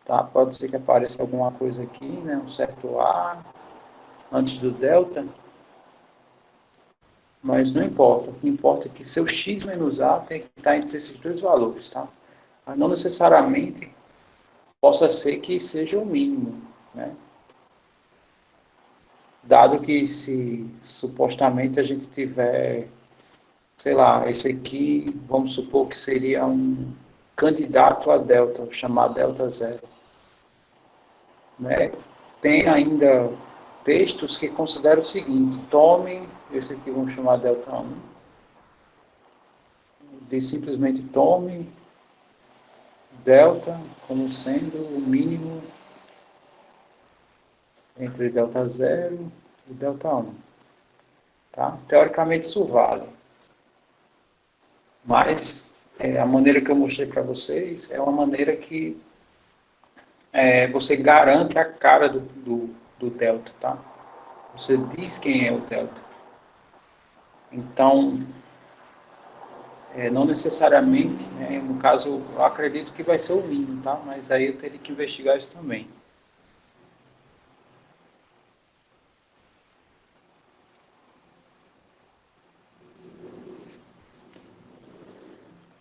tá? Pode ser que apareça alguma coisa aqui, né? Um certo A antes do delta, mas não importa. O que importa é que seu x menos a tem que estar entre esses dois valores, tá? Mas não necessariamente possa ser que seja o mínimo, né? Dado que se supostamente a gente tiver, sei lá, esse aqui, vamos supor que seria um candidato a delta, chamado delta zero, né? Tem ainda textos que consideram o seguinte: tomem, esse aqui vamos chamar delta 1, diz simplesmente tome delta como sendo o mínimo entre delta zero e delta 1. Tá? Teoricamente isso vale, mas a maneira que eu mostrei para vocês é uma maneira que você garante a cara do delta, tá? Você diz quem é o delta. Então, não necessariamente, né, no caso, eu acredito que vai ser o mínimo, tá? Mas aí eu teria que investigar isso também.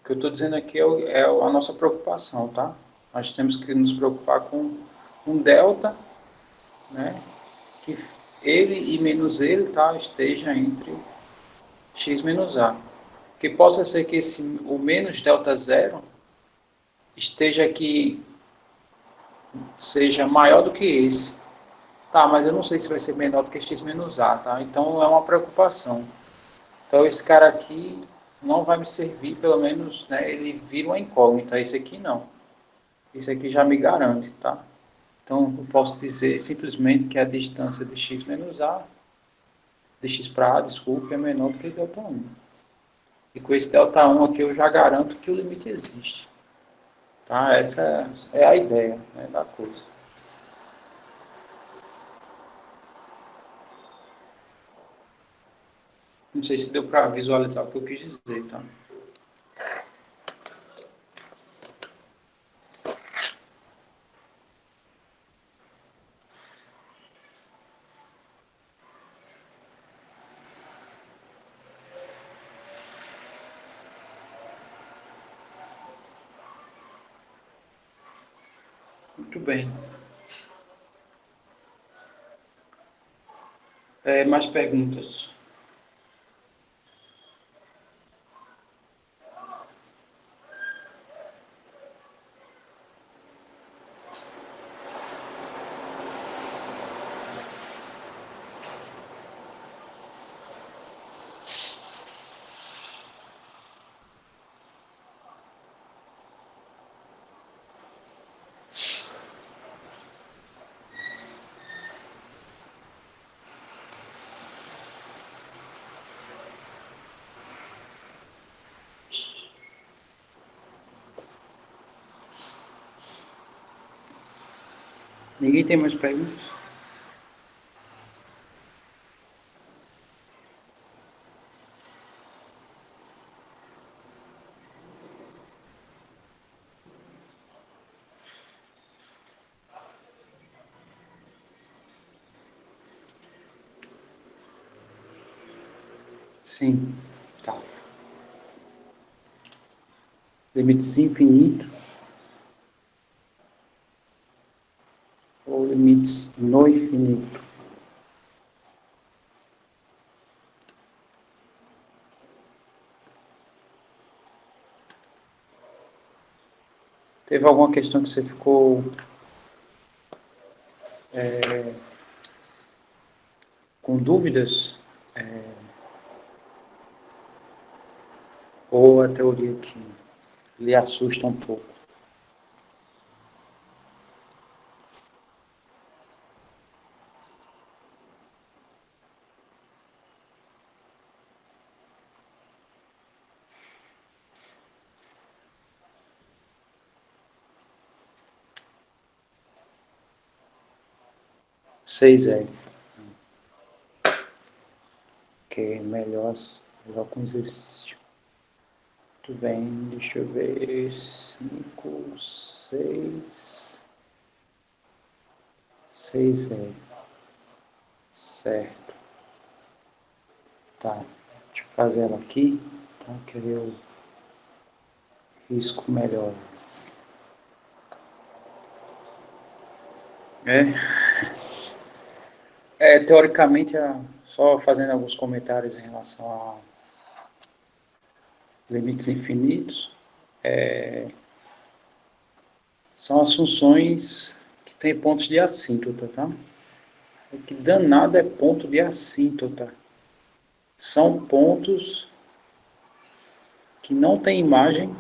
O que eu estou dizendo aqui é a nossa preocupação, tá? Nós temos que nos preocupar com um delta, né? Que ele e menos ele, tá? Esteja entre x menos a. Que possa ser que o menos delta zero esteja aqui, seja maior do que esse. Tá, mas eu não sei se vai ser menor do que x menos a, tá? Então é uma preocupação. Então esse cara aqui não vai me servir, pelo menos, né, ele vira uma incógnita. Esse aqui não. Esse aqui já me garante, tá? Então eu posso dizer simplesmente que a distância de x menos a, de x para a, desculpe, é menor do que delta 1. E com esse delta 1 aqui eu já garanto que o limite existe. Tá? Essa é a ideia, né, da coisa. Não sei se deu para visualizar o que eu quis dizer, tá? Muito bem. Mais perguntas? Ninguém tem mais perguntas? Sim, tá. Limites infinitos ou limites no infinito? Teve alguma questão que você ficou com dúvidas? Ou a teoria que lhe assusta um pouco? Seis é. Ok, melhor com exercício. Muito bem, deixa eu ver. 5, 6. 6 é. Certo. Tá. Deixa eu fazer ela aqui. Tá? Que eu risco melhor. É. Teoricamente, só fazendo alguns comentários em relação a limites infinitos, são as funções que têm pontos de assíntota, tá? O que danado é ponto de assíntota. São pontos que não têm imagem,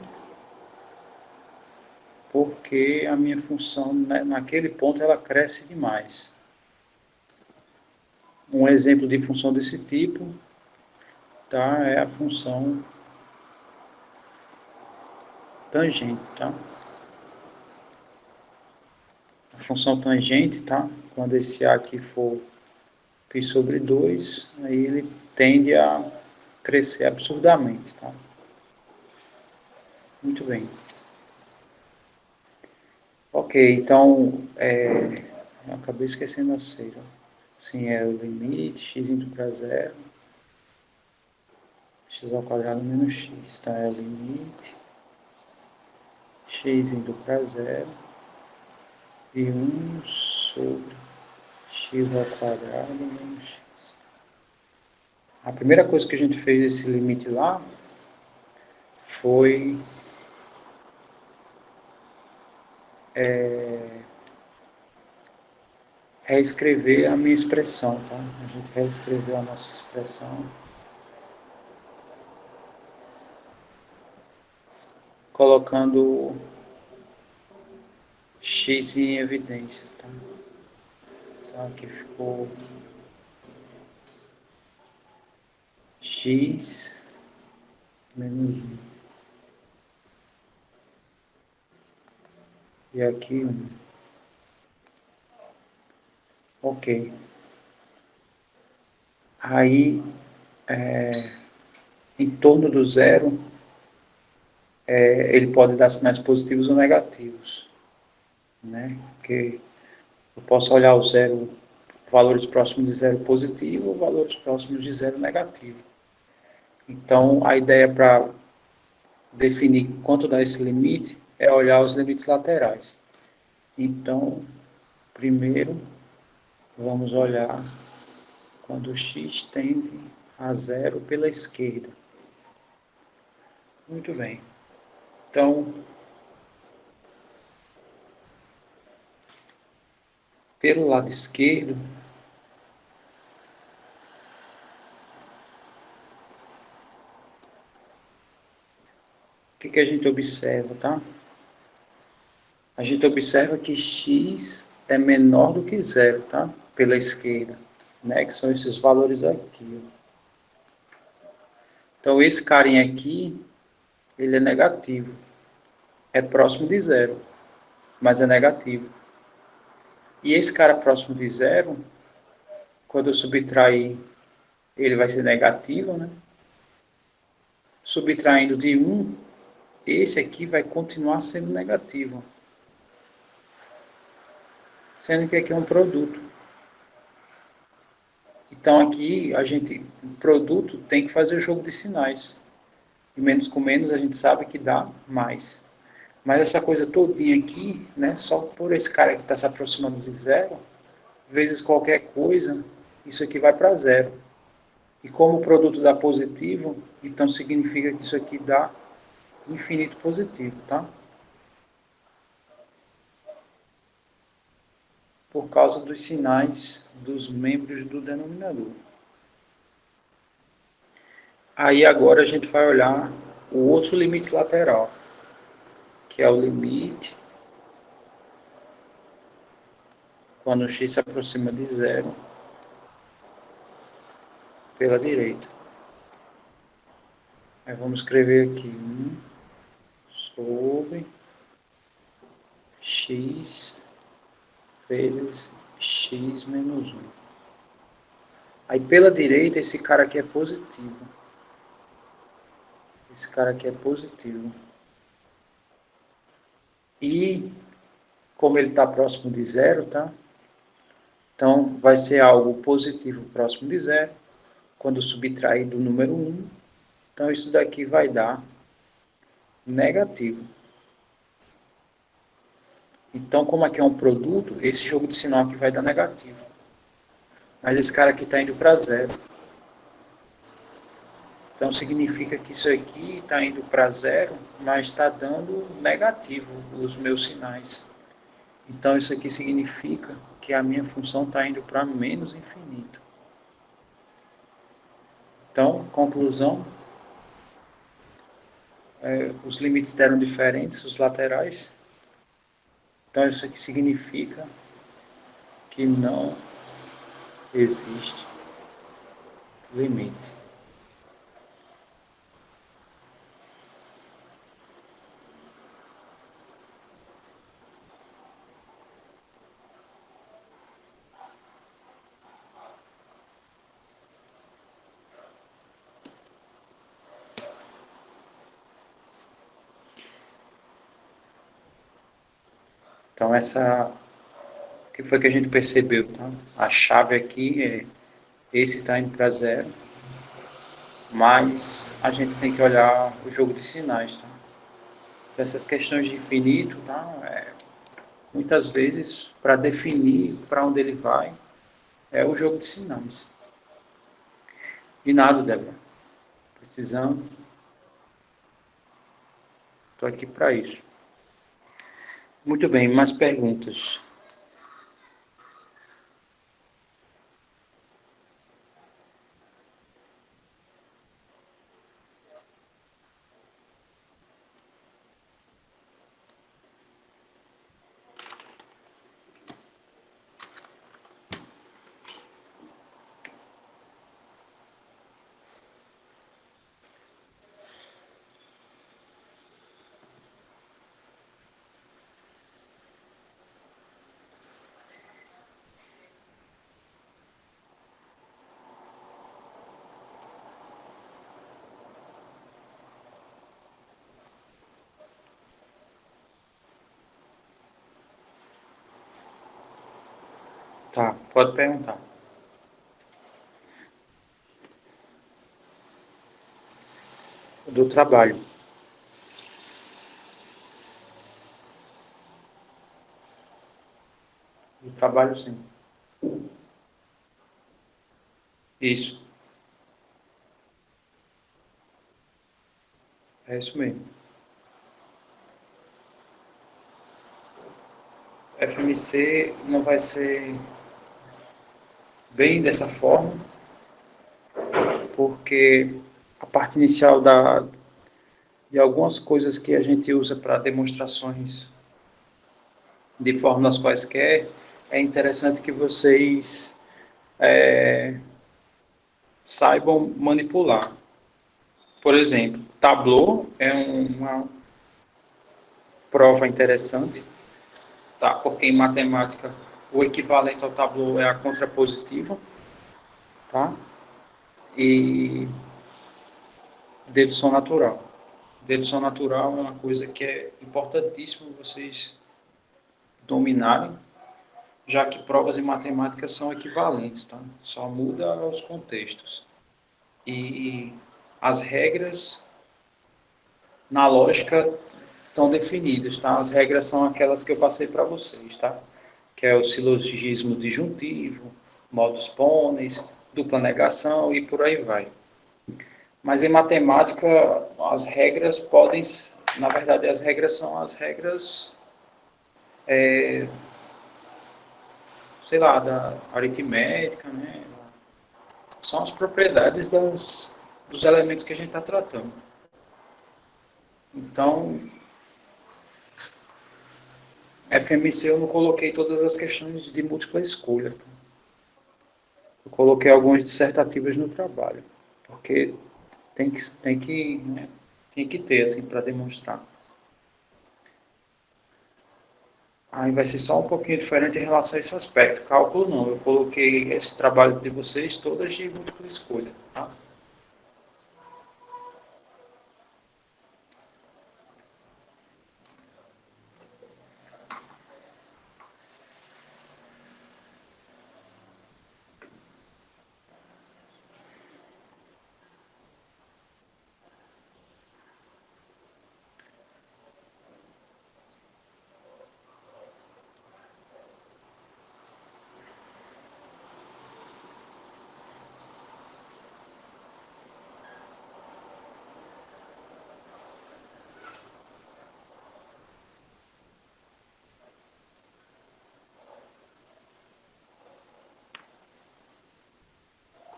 porque a minha função naquele ponto ela cresce demais. Um exemplo de função desse tipo, tá, é a função tangente, tá? A função tangente, tá? Quando esse A aqui for π sobre 2, aí ele tende a crescer absurdamente, tá? Muito bem. Ok, então, eu acabei esquecendo a 6. Sim, é o limite, x indo para zero, x ao quadrado menos x, tá? É o limite, x indo para zero, e 1 sobre x ao quadrado menos x. A primeira coisa que a gente fez esse limite lá foi reescrever a minha expressão, tá? A gente reescreveu a nossa expressão colocando x em evidência, tá? Então aqui ficou x menos 1. E aqui 1. Ok. Aí, em torno do zero, ele pode dar sinais positivos ou negativos, né? Porque eu posso olhar o zero, valores próximos de zero positivo ou valores próximos de zero negativo. Então, a ideia para definir quanto dá esse limite é olhar os limites laterais. Então, primeiro, vamos olhar quando x tende a zero pela esquerda. Muito bem. Então, pelo lado esquerdo, o que a gente observa, tá? A gente observa que x é menor do que zero, tá? Pela esquerda, né? Que são esses valores aqui. Então, esse carinha aqui, ele é negativo. É próximo de zero, mas é negativo. E esse cara próximo de zero, quando eu subtrair, ele vai ser negativo, né? Subtraindo de 1, esse aqui vai continuar sendo negativo. Sendo que aqui é um produto. Então aqui o produto tem que fazer o jogo de sinais. E menos com menos a gente sabe que dá mais. Mas essa coisa todinha aqui, né, só por esse cara que está se aproximando de zero, vezes qualquer coisa, isso aqui vai para zero. E como o produto dá positivo, então significa que isso aqui dá infinito positivo, tá? Por causa dos sinais dos membros do denominador. Aí agora a gente vai olhar o outro limite lateral, que é o limite quando o x se aproxima de zero pela direita. Aí vamos escrever aqui 1 sobre x vezes x menos 1. Aí pela direita esse cara aqui é positivo. Esse cara aqui é positivo. E como ele está próximo de zero, tá? Então vai ser algo positivo próximo de zero. Quando subtrair do número 1, então isso daqui vai dar negativo. Então, como aqui é um produto, esse jogo de sinal aqui vai dar negativo. Mas esse cara aqui está indo para zero. Então, significa que isso aqui está indo para zero, mas está dando negativo os meus sinais. Então, isso aqui significa que a minha função está indo para menos infinito. Então, conclusão, os limites deram diferentes, os laterais. Então, isso aqui significa que não existe limite. Então, o que foi que a gente percebeu? Tá? A chave aqui é esse está indo para zero, mas a gente tem que olhar o jogo de sinais. Tá? Essas questões de infinito, tá? Muitas vezes, para definir para onde ele vai, é o jogo de sinais. E nada, Débora. Precisando. Estou aqui para isso. Muito bem, mais perguntas? Tá, pode perguntar. Do trabalho. Do trabalho, sim. Isso. É isso mesmo. FMC não vai ser bem dessa forma, porque a parte inicial de algumas coisas que a gente usa para demonstrações de fórmulas quaisquer, é interessante que vocês saibam manipular. Por exemplo, Tableau é uma prova interessante, tá? Porque em matemática o equivalente ao tabu é a contrapositiva, tá? E dedução natural. Dedução natural é uma coisa que é importantíssimo vocês dominarem, já que provas em matemática são equivalentes, tá? Só muda os contextos. E as regras na lógica estão definidas, tá? As regras são aquelas que eu passei para vocês, tá? Que é o silogismo disjuntivo, modus ponens, dupla negação e por aí vai. Mas em matemática, as regras podem, na verdade, as regras são as regras, sei lá, da aritmética, né? São as propriedades dos elementos que a gente está tratando. Então, FMC eu não coloquei todas as questões de múltipla escolha. Eu coloquei algumas dissertativas no trabalho, porque tem que ter, assim, para demonstrar. Aí vai ser só um pouquinho diferente em relação a esse aspecto. Cálculo não, eu coloquei esse trabalho de vocês todas de múltipla escolha, tá?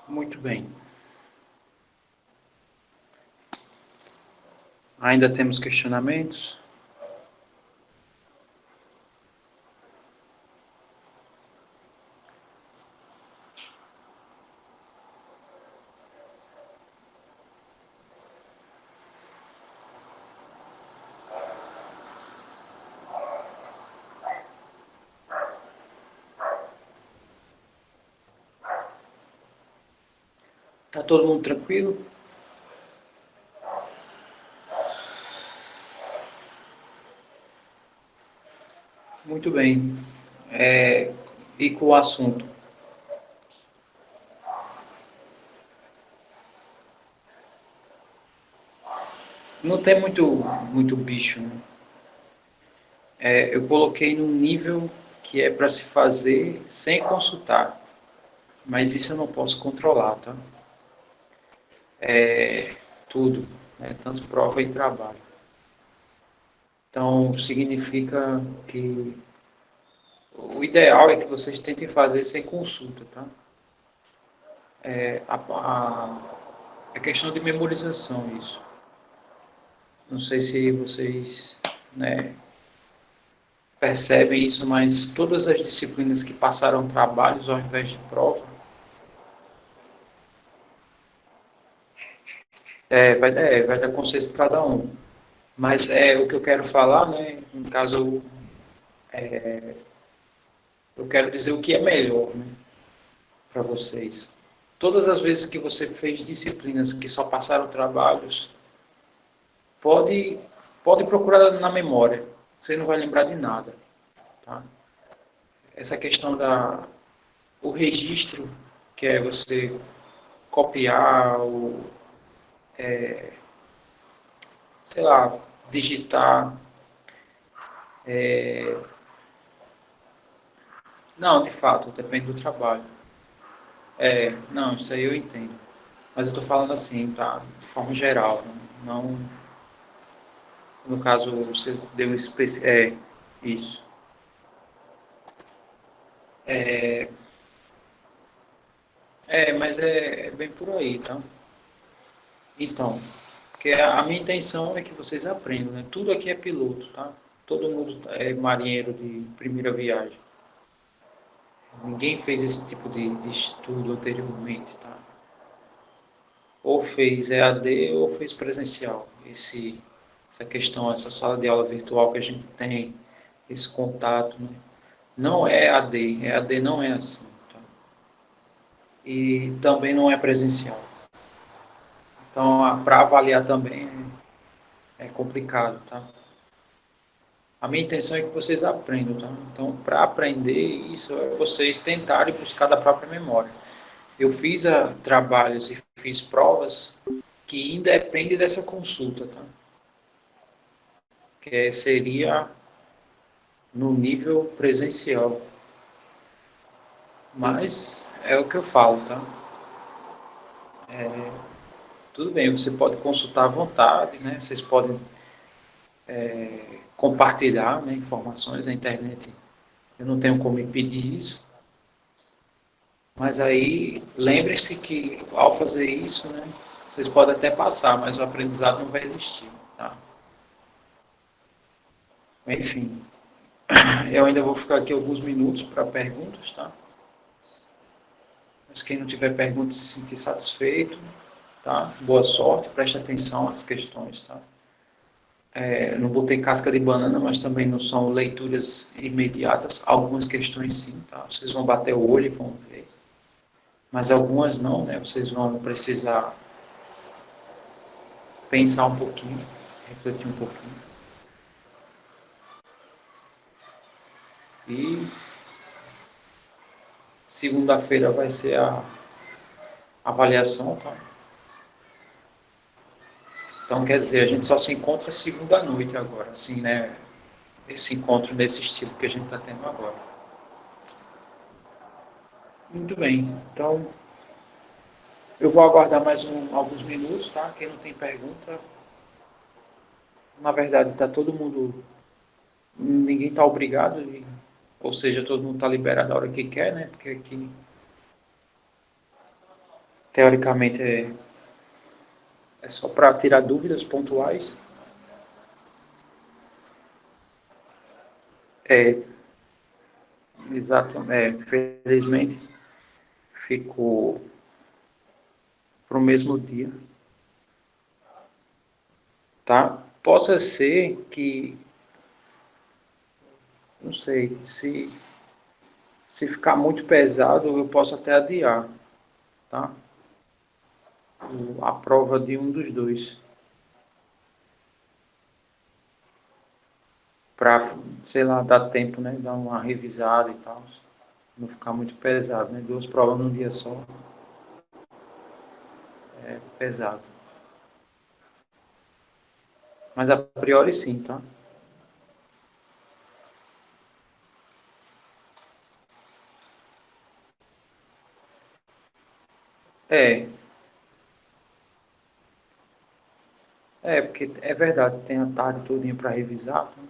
Muito bem. Ainda temos questionamentos? Tá todo mundo tranquilo? Muito bem. E com o assunto? Não tem muito bicho, né? Eu coloquei num nível que é para se fazer sem consultar, mas isso eu não posso controlar, tá? Tudo, né? Tanto prova e trabalho. Então, significa que o ideal é que vocês tentem fazer sem consulta, tá? É questão de memorização isso. Não sei se vocês, né, percebem isso, mas todas as disciplinas que passaram trabalhos ao invés de prova, vai dar consciência de cada um. Mas o que eu quero falar, né, no caso, eu quero dizer o que é melhor, né, para vocês. Todas as vezes que você fez disciplinas que só passaram trabalhos, pode, pode procurar na memória. Você não vai lembrar de nada. Tá? Essa questão o registro, que é você copiar, ou, sei lá, digitar. Não, de fato, depende do trabalho. Não, isso aí eu entendo. Mas eu estou falando assim, tá? De forma geral. Não, no caso, você deu isso. Mas é bem por aí, tá? Então, porque a minha intenção é que vocês aprendam, né? Tudo aqui é piloto, tá? Todo mundo é marinheiro de primeira viagem. Ninguém fez esse tipo de estudo anteriormente, tá? Ou fez EAD ou fez presencial. Essa questão, essa sala de aula virtual que a gente tem, esse contato, né? Não é EAD, EAD não é assim, tá? E também não é presencial. Então, para avaliar também é complicado, tá? A minha intenção é que vocês aprendam, tá? Então, para aprender isso, é vocês tentarem buscar da própria memória. Eu fiz trabalhos e fiz provas que independem dessa consulta, tá? Que seria no nível presencial. Mas é o que eu falo, tá? Tudo bem, você pode consultar à vontade, né? Vocês podem compartilhar, né, informações na internet. Eu não tenho como impedir isso. Mas aí, lembre-se que ao fazer isso, né, vocês podem até passar, mas o aprendizado não vai existir, tá? Enfim, eu ainda vou ficar aqui alguns minutos para perguntas, tá? Mas quem não tiver perguntas se sentir satisfeito, tá? Boa sorte, preste atenção às questões, tá? Não botei casca de banana, mas também não são leituras imediatas. Algumas questões sim, tá? Vocês vão bater o olho e vão ver. Mas algumas não, né? Vocês vão precisar pensar um pouquinho, refletir um pouquinho. E segunda-feira vai ser a avaliação, tá? Então, quer dizer, a gente só se encontra segunda noite agora, assim, né? Esse encontro nesse estilo que a gente está tendo agora. Muito bem, então eu vou aguardar mais alguns minutos, tá? Quem não tem pergunta, na verdade, está todo mundo, ninguém está obrigado, ou seja, todo mundo está liberado a hora que quer, né? Porque aqui, teoricamente, é só para tirar dúvidas pontuais. É, exato, felizmente ficou para o mesmo dia, tá? Possa ser que, não sei, se ficar muito pesado, eu posso até adiar, tá? A prova de um dos dois, para, sei lá, dar tempo, né? Dar uma revisada e tal, não ficar muito pesado, né? Duas provas num dia só é pesado. Mas a priori sim, tá? É, porque é verdade, tem a tarde todinha para revisar, tá?